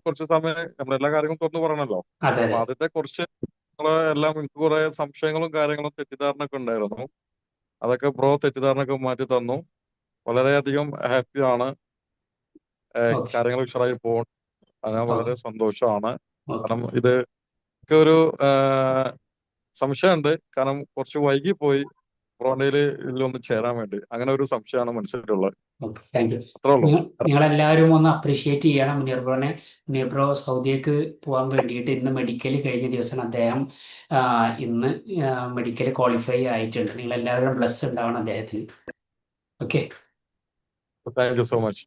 കുറച്ച് സമയം നമ്മളെല്ലാ കാര്യങ്ങളും തുറന്നു പറയണല്ലോ. അതെ, അപ്പൊ അതെ. അതിന്റെ കുറച്ച് എല്ലാം എനിക്ക് കുറെ സംശയങ്ങളും കാര്യങ്ങളും തെറ്റിദ്ധാരണയൊക്കെ ഉണ്ടായിരുന്നു. അതൊക്കെ ബ്രോ തെറ്റിദ്ധാരണയൊക്കെ മാറ്റി തന്നു. വളരെയധികം ഹാപ്പിയാണ്. ഓക്കെ. കാര്യങ്ങൾ ഉഷാറായി പോകും. ഞാൻ ഓക്കെ. വളരെ സന്തോഷമാണ്. ഓക്കെ. കാരണം ഇത് ഒക്കെ ഒരു സംശയമുണ്ട്. കാരണം കുറച്ച് വൈകി പോയി ബ്രോണ്ടയിൽ ഇതിലൊന്ന് ചേരാൻ വേണ്ടി. അങ്ങനെ ഒരു സംശയമാണ് മനസ്സിലുള്ളത്. Okay, thank U. അത്രേ ഉള്ളൂ. നിങ്ങളെല്ലാവരും ഒന്ന് അപ്രീഷിയേറ്റ് ചെയ്യണം മുനീർ ബ്രോനെ. മുനീർ ബ്രോ സൗദിക്ക് പോകാൻ വേണ്ടിയിട്ട് ഇന്ന് മെഡിക്കൽ കഴിഞ്ഞ ദിവസം അദ്ദേഹം ഇന്ന് മെഡിക്കൽ ക്വാളിഫൈ ആയിട്ടുണ്ട്. നിങ്ങളെല്ലാവരും ബ്ലസ് ഉണ്ടാവണം അദ്ദേഹത്തിന്. Okay. Thank you so much.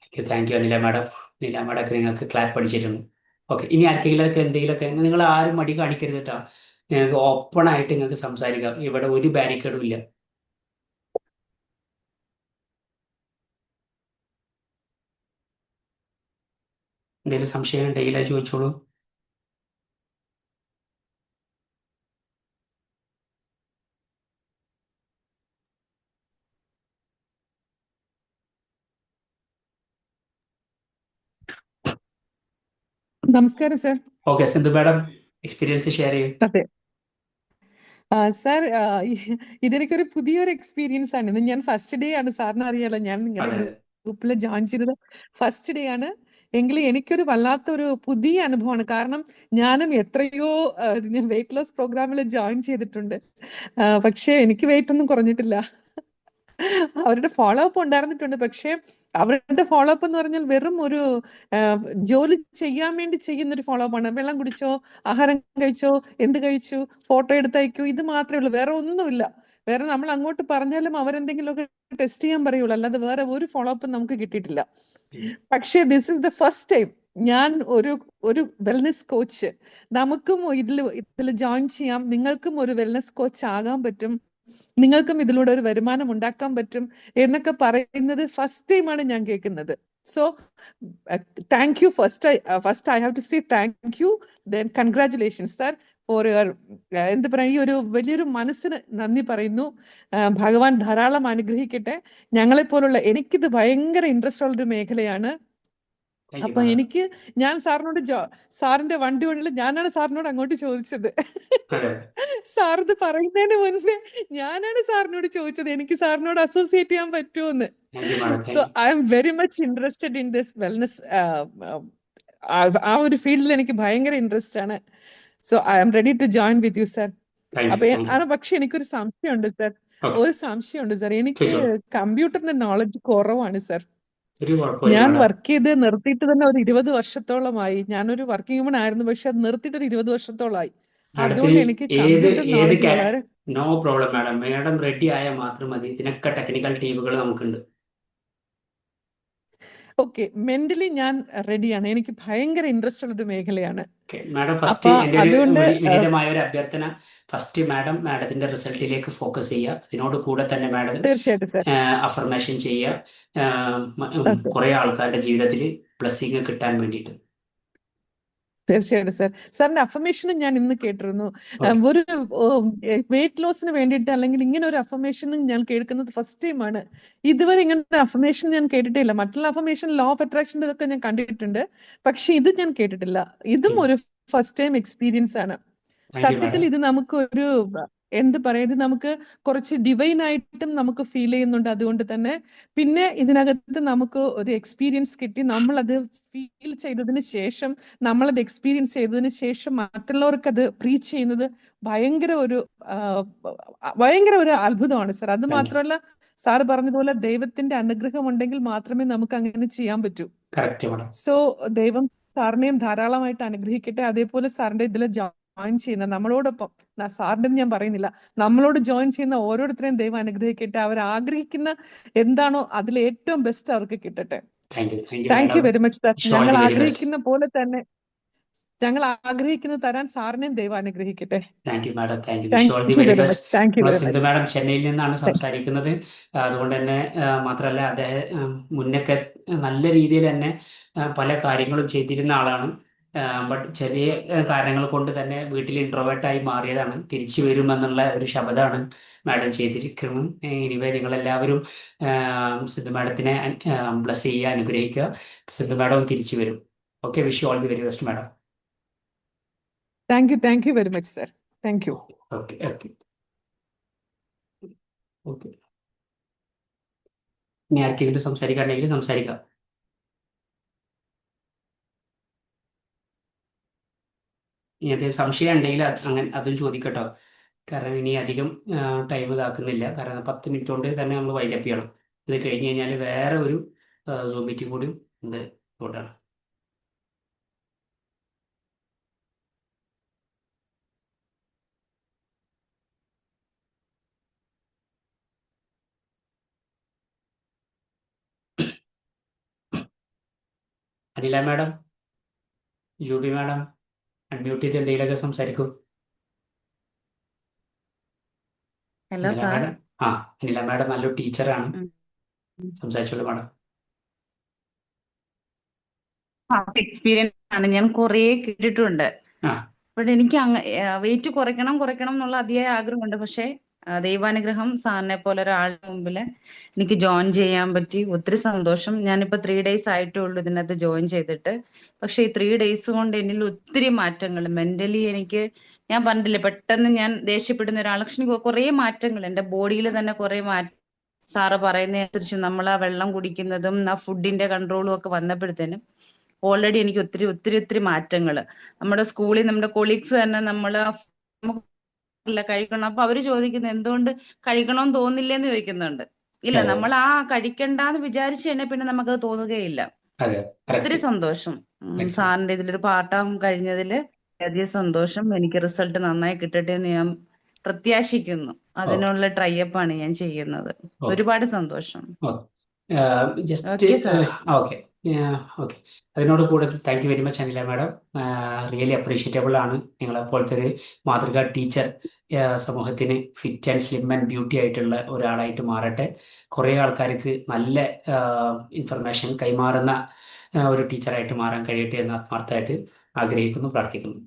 Okay, thank you Anila madam. നീലാമ്മടൊക്കെ നിങ്ങൾക്ക് ക്ലാപ്പ് അടിച്ചിട്ടുണ്ട്. ഓക്കെ, ഇനി ആർക്കെങ്കിലൊക്കെ എന്തെങ്കിലുമൊക്കെ നിങ്ങൾ ആരും മടി കാണിക്കരുത് കേട്ടോ. നിങ്ങൾക്ക് ഓപ്പൺ ആയിട്ട് നിങ്ങൾക്ക് സംസാരിക്കാം, ഇവിടെ ഒരു ബാരിക്കേഡും ഇല്ല. എന്തെങ്കിലും സംശയം ഉണ്ടെങ്കിൽ അത് ചോദിച്ചോളൂ. നമസ്കാരം sir. Okay, Sindhu madam experience share ചെയ്യും. അതെ സർ, ഇതെനിക്കൊരു പുതിയൊരു എക്സ്പീരിയൻസ് ആണ്. ഇത് ഞാൻ ഫസ്റ്റ് ഡേ ആണ്. സാറിന് അറിയാലോ, ഞാൻ നിങ്ങളുടെ അതെ, ഗ്രൂപ്പിൽ ജോയിൻ ചെയ്തത് ഫസ്റ്റ് ഡേ ആണ്. എങ്കിലും എനിക്കൊരു വല്ലാത്തൊരു പുതിയ അനുഭവമാണ്. കാരണം ഞാനും എത്രയോ ഞാൻ വെയിറ്റ് ലോസ് പ്രോഗ്രാമിൽ ജോയിൻ ചെയ്തിട്ടുണ്ട്. പക്ഷേ എനിക്ക് വെയിറ്റ് ഒന്നും കുറഞ്ഞിട്ടില്ല. അവരുടെ ഫോളോ അപ്പ് ഉണ്ടായിരുന്നിട്ടുണ്ട്. പക്ഷെ അവരുടെ ഫോളോ അപ്പ് എന്ന് പറഞ്ഞാൽ വെറും ഒരു ജോലി ചെയ്യാൻ വേണ്ടി ചെയ്യുന്ന ഒരു ഫോളോ അപ്പ് ആണ്. വെള്ളം കുടിച്ചോ, ആഹാരം കഴിച്ചോ, എന്ത് കഴിച്ചു, ഫോട്ടോ എടുത്തയക്കൂ, ഇത് മാത്രമേ ഉള്ളൂ. വേറെ ഒന്നുമില്ല. വേറെ നമ്മൾ അങ്ങോട്ട് പറഞ്ഞാലും അവരെന്തെങ്കിലുമൊക്കെ ടെസ്റ്റ് ചെയ്യാൻ പറയുള്ളൂ. അല്ലാതെ വേറെ ഒരു ഫോളോ അപ്പ് നമുക്ക് കിട്ടിയിട്ടില്ല. പക്ഷേ this is the first time ഞാൻ ഒരു ഒരു വെൽനെസ് കോച്ച്, നമുക്കും ഇതിൽ ജോയിൻ ചെയ്യാം, നിങ്ങൾക്കും ഒരു വെൽനെസ് കോച്ച് ആകാൻ പറ്റും, നിങ്ങൾക്കും ഇതിലൂടെ ഒരു വരുമാനം ഉണ്ടാക്കാൻ പറ്റും എന്നൊക്കെ പറയുന്നത് ഫസ്റ്റ് ടൈമാണ് ഞാൻ കേൾക്കുന്നത്. So thank you. First I have to say thank you, then congratulations sir for your എന്താ പറയുക, ഈ ഒരു വലിയൊരു മനസ്സിന് നന്ദി പറയുന്നു. ഭഗവാൻ ധാരാളം അനുഗ്രഹിക്കട്ടെ. ഞങ്ങളെപ്പോലുള്ള, എനിക്കിത് ഭയങ്കര ഇൻട്രസ്റ്റ് ഉള്ളൊരു മേഖലയാണ്. താങ്ക് യു അപ്പൊ മാഡം. എനിക്ക്, ഞാൻ സാറിനോട് സാറിന്റെ വണ്ടി വണ്ടിയിൽ ഞാനാണ് സാറിനോട് അങ്ങോട്ട് ചോദിച്ചത്. അതെ, സാർ ഇത് പറയുന്നതിന് മുൻപേ ഞാനാണ് സാറിനോട് ചോദിച്ചത് എനിക്ക് സാറിനോട് അസോസിയേറ്റ് ചെയ്യാൻ പറ്റുമോന്ന്. Thank you madam. So I am very much interested in this wellness. ആ ഒരു ഫീൽഡിൽ എനിക്ക് ഭയങ്കര ഇൻട്രസ്റ്റ് ആണ്. So I am ready to join with you sir. Thank you, അപ്പൊ താങ്ക് യു. പക്ഷെ എനിക്കൊരു സംശയമുണ്ട് സർ. ഓക്കെ, ഒരു സംശയമുണ്ട് സർ. എനിക്ക് ചോദിച്ചോളൂ. കമ്പ്യൂട്ടറിന്റെ നോളജ് കുറവാണ് സർ. ഒരു കുഴപ്പമില്ല ഞാൻ മാഡം. വർക്ക് ചെയ്ത് നിർത്തിയിട്ട് തന്നെ ഒരു 20 വർഷത്തോളമായി. ഞാനൊരു വർക്കിംഗ് വുമൺ ആയിരുന്നു, പക്ഷെ അത് നിർത്തിയിട്ട് ഒരു 20 വർഷത്തോളമായി. മാഡത്തിന് അതുകൊണ്ട് എനിക്ക് ഏത് കമ്പ്യൂട്ടർ ഏത് നോളജ് വളരെ. No problem madam. Madam ready ആയാൽ മാത്രം മതി. ഇതിനൊക്കെ ടെക്നിക്കൽ ടീമുകൾ നമുക്കുണ്ട്. ഓക്കെ, മെന്റലി ഞാൻ റെഡിയാണ്. എനിക്ക് ഭയങ്കര ഇൻട്രസ്റ്റ് ഉള്ള ഒരു മേഖലയാണ്. ഓക്കെ മാഡം, ഫസ്റ്റ് അപ്പൊ എൻ്റെ ഒരു അതുകൊണ്ട് വിനീതമായ ഒരു അഭ്യർത്ഥന, ഫസ്റ്റ് മാഡത്തിന്റെ റിസൾട്ടിലേക്ക് ഫോക്കസ് ചെയ്യുക. അതിനോട് കൂടെ തന്നെ മാഡം തീർച്ചയായിട്ടും സർ. അഫർമേഷൻ ചെയ്യുക, ഓക്കെ, കുറെ ആൾക്കാരുടെ ജീവിതത്തിൽ ബ്ലെസ്സിങ് കിട്ടാൻ വേണ്ടിയിട്ട്. തീർച്ചയായിട്ടും സർ. സാറിന്റെ അഫർമേഷനും ഞാൻ ഇന്ന് കേട്ടിരുന്നു. ഓക്കെ, ഒരു വെയിറ്റ് ലോസിന് വേണ്ടിയിട്ട് അല്ലെങ്കിൽ ഇങ്ങനെ ഒരു അഫർമേഷനും ഞാൻ കേൾക്കുന്നത് ഫസ്റ്റ് ടൈമാണ്. ഇതുവരെ ഇങ്ങനെ അഫർമേഷൻ ഞാൻ കേട്ടിട്ടില്ല. മറ്റുള്ള അഫർമേഷൻ, ലോ ഓഫ് അട്രാക്ഷൻ്റെ ഇതൊക്കെ ഞാൻ കണ്ടിട്ടുണ്ട്, പക്ഷെ ഇത് ഞാൻ കേട്ടിട്ടില്ല. ഇതും ഒരു ഫസ്റ്റ് ടൈം എക്സ്പീരിയൻസ് ആണ്. താങ്ക് യു സത്യത്തിൽ മാഡം. ഇത് നമുക്കൊരു എന്ത് പറയാ, ഇത് നമുക്ക് കുറച്ച് ഡിവൈൻ ആയിട്ടും നമുക്ക് ഫീൽ ചെയ്യുന്നുണ്ട്. അതുകൊണ്ട് തന്നെ പിന്നെ ഇതിനകത്ത് നമുക്ക് ഒരു എക്സ്പീരിയൻസ് കിട്ടി. നമ്മളത് ഫീൽ ചെയ്തതിന് ശേഷം, നമ്മളത് എക്സ്പീരിയൻസ് ചെയ്തതിന് ശേഷം മറ്റുള്ളവർക്ക് അത് പ്രീച്ച് ചെയ്യുന്നത് ഭയങ്കര ഒരു ഭയങ്കര ഒരു അത്ഭുതമാണ് സർ. അത് താങ്ക് യു. മാത്രമല്ല, സാറ് പറഞ്ഞതുപോലെ ദൈവത്തിന്റെ അനുഗ്രഹം ഉണ്ടെങ്കിൽ മാത്രമേ നമുക്ക് അങ്ങനെ ചെയ്യാൻ പറ്റൂ. Correct madam. സോ ദൈവം സാറിനെയും ധാരാളമായിട്ട് അനുഗ്രഹിക്കട്ടെ. അതേപോലെ സാറിന്റെ ഇതിൽ ജോയിൻ ചെയ്യുന്ന നമ്മളോടൊപ്പം, സാറിന്റെ ഞാൻ പറയുന്നില്ല, നമ്മളോട് ജോയിൻ ചെയ്യുന്ന ഓരോരുത്തരെയും ദൈവം അനുഗ്രഹിക്കട്ടെ. അവർ ആഗ്രഹിക്കുന്ന എന്താണോ അതിൽ ഏറ്റവും ബെസ്റ്റ് അവർക്ക് കിട്ടട്ടെ. Thank you, thank you thank you madam. Very much sir. Wish all ഞങ്ങൾ ദി വെരി ബെസ്റ്റ്. ആഗ്രഹിക്കുന്ന പോലെ തന്നെ, ഞങ്ങൾ ആഗ്രഹിക്കുന്നത് തരാൻ സാറിനെയും ദൈവം അനുഗ്രഹിക്കട്ടെ. Thank you madam. Thank you. Wish thank all the you very very best. Much. Thank you നമ്മൾ വെരി സിന്ധു മച്ച്. മാഡം ചെന്നൈയിൽ നിന്നാണ് സംസാരിക്കുന്നത്. അതുകൊണ്ട് തന്നെ മാത്രമല്ല, അദ്ദേഹം മുന്നൊക്കെ നല്ല രീതിയിൽ തന്നെ പല കാര്യങ്ങളും ചെയ്തിരുന്ന ആളാണ്. ബട്ട് ചെറിയ കാരണങ്ങൾ കൊണ്ട് തന്നെ വീട്ടിൽ ഇൻട്രോവേർട്ടായി മാറിയതാണ്. തിരിച്ചു വരുമെന്നുള്ള ഒരു ശപഥമാണ് മാഡം ചെയ്തിരിക്കുന്നത്. ഇനിവേ നിങ്ങളെല്ലാവരും സിന്ധു മാഡത്തിനെ ബ്ലസ് ചെയ്യുക, അനുഗ്രഹിക്കുക. സിന്ധു മാഡവും തിരിച്ചു വരും. Okay, wish all the very best madam. Thank you very much sir. Thank U. Okay, okay, okay. ഇനി ആർക്കെങ്കിലും സംസാരിക്കാണ്ടെങ്കിൽ സംസാരിക്കാം. ഇനി അത് സംശയം ഉണ്ടെങ്കിൽ അങ്ങനെ അതും ചോദിക്കട്ടോ. കാരണം ഇനി അധികം ടൈം ഇതാക്കുന്നില്ല. കാരണം 10 മിനിറ്റ് കൊണ്ട് തന്നെ നമ്മൾ വൈൻഡപ്പ് ചെയ്യണം. ഇത് കഴിഞ്ഞ് കഴിഞ്ഞാൽ വേറെ ഒരു സൂം മീറ്റിംഗ് കൂടി ഉണ്ട്. അതുകൊണ്ടാണ്. Anila madam, Juby madam, unmute ചെയ്ത് എന്തെങ്കിലുമൊക്കെ സംസാരിക്കൂ. Hello Anila sir. മാഡം. ആ, അനില മാഡം നല്ലൊരു ടീച്ചറാണ്. സംസാരിച്ചോളൂ മാഡം. എക്സ്പീരിയൻസ് ആണ്, ഞാൻ കുറേ കേട്ടിട്ടുണ്ട്. ആ ബട്ട് എനിക്ക് വെയിറ്റ് കുറയ്ക്കണം കുറയ്ക്കണം എന്നുള്ള അതിയായ ആഗ്രഹമുണ്ട്. പക്ഷേ ദൈവാനുഗ്രഹം സാറിനെ പോലെ ഒരാളുടെ മുമ്പിൽ എനിക്ക് ജോയിൻ ചെയ്യാൻ പറ്റി. ഒത്തിരി സന്തോഷം. ഞാനിപ്പോ 3 days ആയിട്ടേ ഉള്ളൂ ഇതിനകത്ത് ജോയിൻ ചെയ്തിട്ട്. പക്ഷെ ഈ 3 days കൊണ്ട് എന്നിൽ ഒത്തിരി മാറ്റങ്ങൾ, മെന്റലി എനിക്ക്, ഞാൻ പറഞ്ഞില്ലേ പെട്ടെന്ന് ഞാൻ ദേഷ്യപ്പെടുന്ന ഒരാൾ, പക്ഷെ എനിക്ക് കുറേ മാറ്റങ്ങൾ എന്റെ ബോഡിയിൽ തന്നെ കുറേ മാറ്റം. സാറ് പറയുന്നതനുസരിച്ച് നമ്മൾ ആ വെള്ളം കുടിക്കുന്നതും ആ ഫുഡിന്റെ കൺട്രോളും ഒക്കെ വന്നപ്പോഴത്തേനും ഓൾറെഡി എനിക്ക് ഒത്തിരി ഒത്തിരി ഒത്തിരി മാറ്റങ്ങൾ. നമ്മുടെ സ്കൂളിൽ നമ്മുടെ കൊളീഗ്സ് തന്നെ കഴിക്കണം, അപ്പൊ അവര് ചോദിക്കുന്നത് എന്തുകൊണ്ട് കഴിക്കണമെന്ന് തോന്നില്ലെന്ന് ചോദിക്കുന്നുണ്ട്. ഇല്ല, അതെ നമ്മൾ ആ കഴിക്കണ്ടെന്ന് വിചാരിച്ചു കഴിഞ്ഞാൽ പിന്നെ നമുക്കത് തോന്നുകയില്ല. അതെ, ഒത്തിരി കറക്റ്റ്. സന്തോഷം. സാറിന്റെ ഇതിലൊരു പാർട്ടാകാൻ കഴിഞ്ഞതില് വളരെയധികം സന്തോഷം. എനിക്ക് റിസൾട്ട് നന്നായി കിട്ടട്ടെ എന്ന് ഞാൻ പ്രത്യാശിക്കുന്നു. ഓക്കെ അതിനുള്ള ട്രൈ ആണ് ഞാൻ ചെയ്യുന്നത്. ഓക്കെ ഒരുപാട് സന്തോഷം. Okay. Just okay sir. Okay okay. അതിനോട് കൂടെ thank you very much Anila madam. Really appreciable ആണ് നിങ്ങളെ പോലത്തെ ഒരു മാതൃകാ ടീച്ചർ സമൂഹത്തിന് fit and slim and beauty ആയിട്ടുള്ള ഒരാളായിട്ട് മാറട്ടെ. കുറേ ആൾക്കാർക്ക് നല്ല ഇൻഫർമേഷൻ കൈമാറുന്ന ഒരു ടീച്ചറായിട്ട് മാറാൻ കഴിയട്ടെ എന്ന് ആത്മാർത്ഥമായിട്ട് ആഗ്രഹിക്കുന്നു, പ്രാർത്ഥിക്കുന്നു.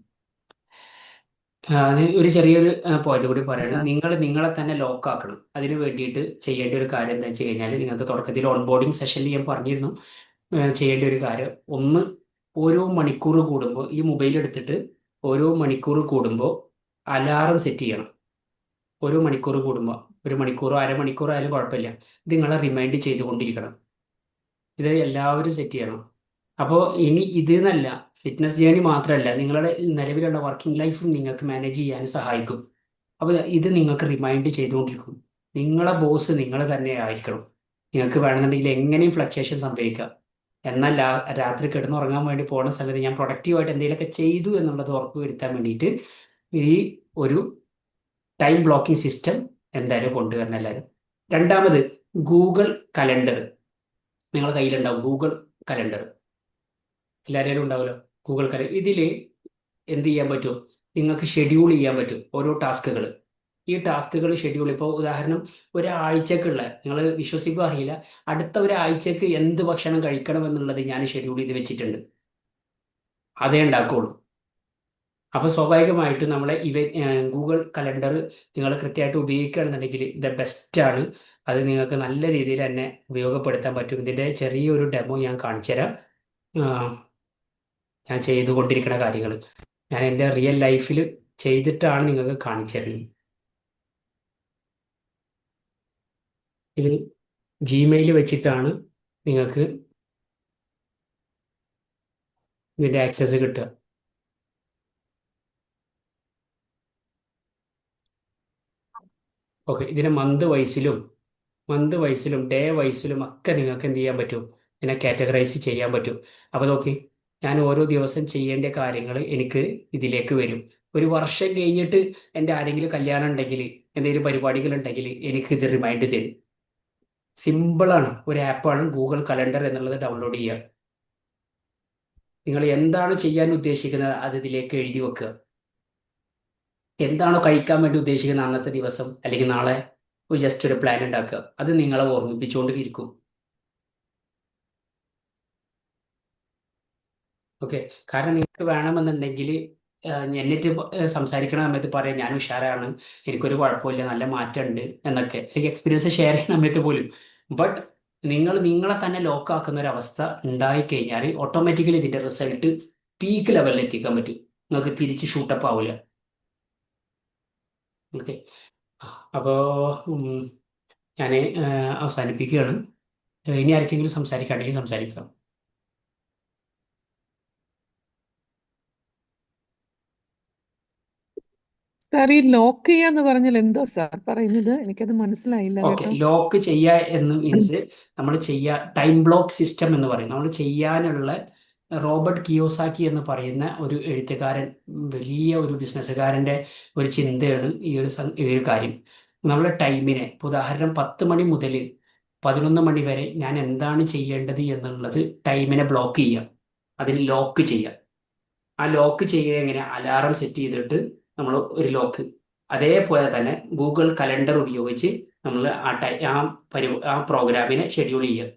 അത് ഒരു ചെറിയൊരു പോയിന്റ് കൂടി പറയാണ്. സാർ. നിങ്ങൾ നിങ്ങളെ തന്നെ ലോക്ക് ആക്കണം. അതിന് വേണ്ടിയിട്ട് ചെയ്യേണ്ട ഒരു കാര്യം എന്താ വെച്ച് കഴിഞ്ഞാൽ, നിങ്ങൾക്ക് തുടക്കത്തിൽ ഓൺബോർഡിംഗ് സെഷനിൽ ഞാൻ പറഞ്ഞിരുന്നു, ചെയ്യേണ്ട ഒരു കാര്യം ഒന്ന്, ഓരോ മണിക്കൂർ കൂടുമ്പോൾ ഈ മൊബൈൽ എടുത്തിട്ട് ഓരോ മണിക്കൂർ കൂടുമ്പോൾ അലാറം സെറ്റ് ചെയ്യണം. ഓരോ മണിക്കൂർ കൂടുമ്പോൾ, ഒരു മണിക്കൂറോ അരമണിക്കൂറോ ആയാലും കുഴപ്പമില്ല, ഇത് നിങ്ങളെ റിമൈൻഡ് ചെയ്തുകൊണ്ടിരിക്കണം. ഇത് എല്ലാവരും സെറ്റ് ചെയ്യണം. അപ്പോൾ ഇനി ഇത് എന്നല്ല, ഫിറ്റ്നസ് ജേണി മാത്രമല്ല, നിങ്ങളുടെ നിലവിലുള്ള വർക്കിംഗ് ലൈഫും നിങ്ങൾക്ക് മാനേജ് ചെയ്യാൻ സഹായിക്കും. അപ്പോൾ ഇത് നിങ്ങൾക്ക് റിമൈൻഡ് ചെയ്തുകൊണ്ടിരിക്കും. നിങ്ങളെ ബോസ് നിങ്ങൾ തന്നെ ആയിരിക്കണം. നിങ്ങൾക്ക് വേണമെന്നുണ്ടെങ്കിൽ എങ്ങനെയും ഫ്ലക്ച്വേഷൻ സംഭവിക്കാം. എന്നാൽ രാത്രി കിടന്നുറങ്ങാൻ വേണ്ടി പോകുന്ന സമയത്ത് ഞാൻ പ്രൊഡക്റ്റീവായിട്ട് എന്തെങ്കിലുമൊക്കെ ചെയ്തു എന്നുള്ളത് ഉറപ്പ് വരുത്താൻ വേണ്ടിയിട്ട് ഈ ഒരു ടൈം ബ്ലോക്കിംഗ് സിസ്റ്റം എന്തായാലും കൊണ്ടുവരണം എല്ലാവരും. രണ്ടാമത്, ഗൂഗിൾ കലണ്ടർ നിങ്ങളുടെ കയ്യിലുണ്ടാവും. ഗൂഗിൾ കലണ്ടർ എല്ലാവരും ഉണ്ടാവുമല്ലോ. ഗൂഗിൾ കലണ്ടർ ഇതിൽ എന്ത് ചെയ്യാൻ പറ്റും, നിങ്ങൾക്ക് ഷെഡ്യൂൾ ചെയ്യാൻ പറ്റും ഓരോ ടാസ്കുകൾ. ഈ ടാസ്കുകൾ ഷെഡ്യൂൾ, ഇപ്പോൾ ഉദാഹരണം ഒരാഴ്ചക്കുള്ള, നിങ്ങൾ വിശ്വസിക്കുക അറിയില്ല, അടുത്ത ഒരാഴ്ചക്ക് എന്ത് ഭക്ഷണം കഴിക്കണം എന്നുള്ളത് ഞാൻ ഷെഡ്യൂൾ ചെയ്ത് വെച്ചിട്ടുണ്ട്. അതേ ഉണ്ടാക്കുള്ളൂ. അപ്പോൾ സ്വാഭാവികമായിട്ടും നമ്മളെ ഗൂഗിൾ കലണ്ടർ നിങ്ങൾ കൃത്യമായിട്ട് ഉപയോഗിക്കുകയാണെന്നുണ്ടെങ്കിൽ ഇത് ബെസ്റ്റാണ്. അത് നിങ്ങൾക്ക് നല്ല രീതിയിൽ തന്നെ ഉപയോഗപ്പെടുത്താൻ പറ്റും. ഇതിൻ്റെ ചെറിയൊരു ഡെമോ ഞാൻ കാണിച്ചു തരാം. ഞാൻ ചെയ്തുകൊണ്ടിരിക്കുന്ന കാര്യങ്ങൾ ഞാൻ എൻ്റെ റിയൽ ലൈഫിൽ ചെയ്തിട്ടാണ് നിങ്ങൾക്ക് കാണിച്ചു തരുന്നത്. ഇത് ജിമെയിൽ വെച്ചിട്ടാണ് നിങ്ങൾക്ക് ഇതിൻ്റെ ആക്സസ് കിട്ടുക. ഓക്കെ, ഇതിനെ മന്ത് വൈസിലും ഡേ വൈസിലും ഒക്കെ നിങ്ങൾക്ക് എന്ത് ചെയ്യാൻ പറ്റും, ഇതിനെ കാറ്റഗറൈസ് ചെയ്യാൻ പറ്റും. അപ്പോൾ നോക്കി, ഞാൻ ഓരോ ദിവസം ചെയ്യേണ്ട കാര്യങ്ങൾ എനിക്ക് ഇതിലേക്ക് വരും. ഒരു വർഷം കഴിഞ്ഞിട്ട് എൻ്റെ ആരെങ്കിലും കല്യാണം ഉണ്ടെങ്കിൽ, എന്തെങ്കിലും പരിപാടികൾ ഉണ്ടെങ്കിൽ എനിക്ക് ഇത് റിമൈൻഡ് തരും. സിമ്പിളാണ്, ഒരു ആപ്പാണ് ഗൂഗിൾ കലണ്ടർ എന്നുള്ളത്. ഡൗൺലോഡ് ചെയ്യുക. നിങ്ങൾ എന്താണ് ചെയ്യാൻ ഉദ്ദേശിക്കുന്നത് അത് ഇതിലേക്ക് എഴുതി വെക്കുക. എന്താണോ കഴിക്കാൻ വേണ്ടി ഉദ്ദേശിക്കുന്നത് അന്നത്തെ ദിവസം അല്ലെങ്കിൽ നാളെ, ഒരു ജസ്റ്റ് ഒരു പ്ലാൻ ഉണ്ടാക്കുക. അത് നിങ്ങളെ ഓർമ്മിപ്പിച്ചുകൊണ്ടിരിക്കും. ഓക്കെ, കാരണം നിങ്ങൾക്ക് വേണമെന്നുണ്ടെങ്കിൽ എന്നിട്ട് സംസാരിക്കണ സമയത്ത് പറയാം ഞാൻ ഉഷാറാണ്, എനിക്കൊരു കുഴപ്പമില്ല, നല്ല മാറ്റമുണ്ട് എന്നൊക്കെ, എനിക്ക് എക്സ്പീരിയൻസ് ഷെയർ ചെയ്യുന്ന സമയത്ത് പോലും. ബട്ട് നിങ്ങളെ തന്നെ ലോക്ക് ആക്കുന്ന ഒരു അവസ്ഥ ഉണ്ടായിക്കഴിഞ്ഞാൽ ഓട്ടോമാറ്റിക്കലി ഇതിൻ്റെ റിസൾട്ട് പീക്ക് ലെവലിൽ എത്തിക്കാൻ പറ്റും. നിങ്ങൾക്ക് തിരിച്ച് ഷൂട്ടപ്പ് ആവില്ല. ഓക്കെ, അപ്പോൾ ഞാൻ അവസാനിപ്പിക്കുകയാണ്. ഇനി ആർക്കെങ്കിലും സംസാരിക്കുകയാണെങ്കിൽ സംസാരിക്കാം. സാർ, ഈ ലോക്ക് ചെയ്യാന്ന് പറഞ്ഞാൽ എന്തോ സാർ പറയുന്നത്? എനിക്കത് മനസ്സിലായില്ല ഓക്കെ, കേട്ടോ. ലോക്ക് ചെയ്യുക എന്ന് മീൻസ് നമ്മൾ ടൈം ബ്ലോക്ക് സിസ്റ്റം എന്ന് പറയും. നമ്മൾ ചെയ്യാനുള്ള റോബർട്ട് കിയോസാക്കി എന്ന് പറയുന്ന ഒരു എഴുത്തുകാരൻ, വലിയ ഒരു ബിസിനസ്സുകാരൻ്റെ ഒരു ചിന്തയാണ് ഈ ഒരു കാര്യം. നമ്മളെ ടൈമിനെ, ഉദാഹരണം 10 മണി മുതൽ 11 മണി വരെ ഞാൻ എന്താണ് ചെയ്യേണ്ടത് എന്നുള്ളത് ടൈമിനെ ബ്ലോക്ക് ചെയ്യുക. അതിന് ലോക്ക് ചെയ്യുക. ആ ലോക്ക് ചെയ്യുക എങ്ങനെ? അലാറം സെറ്റ് ചെയ്തിട്ട് നമ്മൾ ഒരു ലോക്ക്, അതേപോലെ തന്നെ ഗൂഗിൾ കലണ്ടർ ഉപയോഗിച്ച് നമ്മൾ ആ പ്രോഗ്രാമിനെ ഷെഡ്യൂൾ ചെയ്യുക.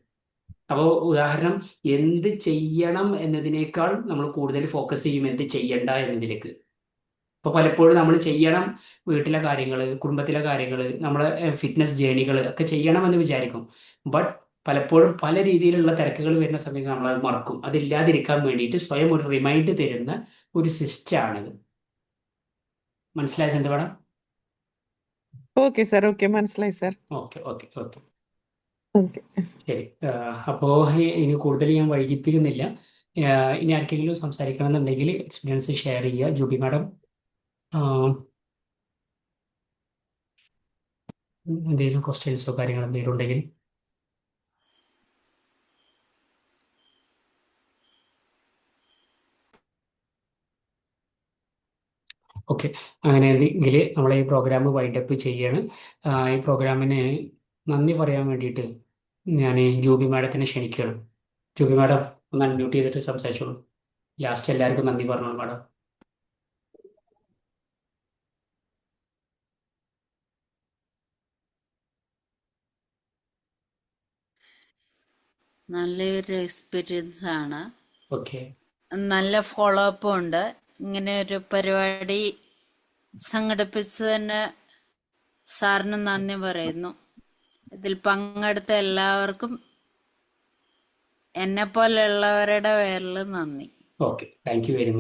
അപ്പോൾ ഉദാഹരണം, എന്ത് ചെയ്യണം എന്നതിനേക്കാൾ നമ്മൾ കൂടുതൽ ഫോക്കസ് ചെയ്യും എന്ത് ചെയ്യണ്ട എന്നതിലേക്ക്. അപ്പോൾ പലപ്പോഴും നമ്മൾ ചെയ്യണം, വീട്ടിലെ കാര്യങ്ങൾ, കുടുംബത്തിലെ കാര്യങ്ങൾ, നമ്മളെ ഫിറ്റ്നസ് ജേണികൾ ഒക്കെ ചെയ്യണമെന്ന് വിചാരിക്കും. ബട്ട് പലപ്പോഴും പല രീതിയിലുള്ള തിരക്കുകൾ വരുന്ന സമയത്ത് നമ്മൾ അത് മറക്കും. അതില്ലാതിരിക്കാൻ വേണ്ടിയിട്ട് സ്വയം ഒരു റിമൈൻഡ് തരുന്ന ഒരു സിസ്റ്റമാണിത്. മനസ്സിലായ ചിന്തപടം? ഓക്കെ സാർ, ഓക്കെ, മനസ്സിലായി sir. Okay okay okay okay. ശരി. അപ്പോൾ ഇനി കൂടുതൽ ഞാൻ വൈകിപ്പിക്കുന്നില്ല. ഇനി ആർക്കെങ്കിലും സംസാരിക്കണം എന്നുണ്ടെങ്കിൽ എക്സ്പീരിയൻസ് ഷെയർ ചെയ്യുക. ജൂബി മാഡം എന്തെങ്കിലും ക്വസ്റ്റ്യൻസോ കാര്യങ്ങളോ എന്തെങ്കിലും ഉണ്ടെങ്കിൽ. ഓക്കെ, അങ്ങനെ എന്തെങ്കിൽ നമ്മളെ ഈ പ്രോഗ്രാം വൈൻഡപ്പ് ചെയ്യാണ്. ഈ പ്രോഗ്രാമിന് നന്ദി പറയാൻ വേണ്ടിയിട്ട് ഞാൻ ജൂബി മാഡത്തിനെ ക്ഷണിക്കുകയാണ്. ജൂബി മാഡം ഒന്ന് അൺമ്യൂട്ട് ചെയ്തിട്ട് സംസാരിച്ചോളൂ. ലാസ്റ്റ് എല്ലാവർക്കും നന്ദി പറഞ്ഞോളൂ മാഡം. നല്ലൊരു എക്സ്പീരിയൻസ് ആണ്. ഓക്കെ, നല്ല ഫോളോ അപ്പ് ഉണ്ട്. ഇങ്ങനെ ഒരു പരിപാടി സംഘടിപ്പിച്ചതിന് സാറിന് നന്ദി പറയുന്നു. ഇതിൽ പങ്കെടുത്ത എല്ലാവർക്കും എന്നെ പോലെയുള്ളവരുടെ പേരിൽ നന്ദി. Okay, thank you very much.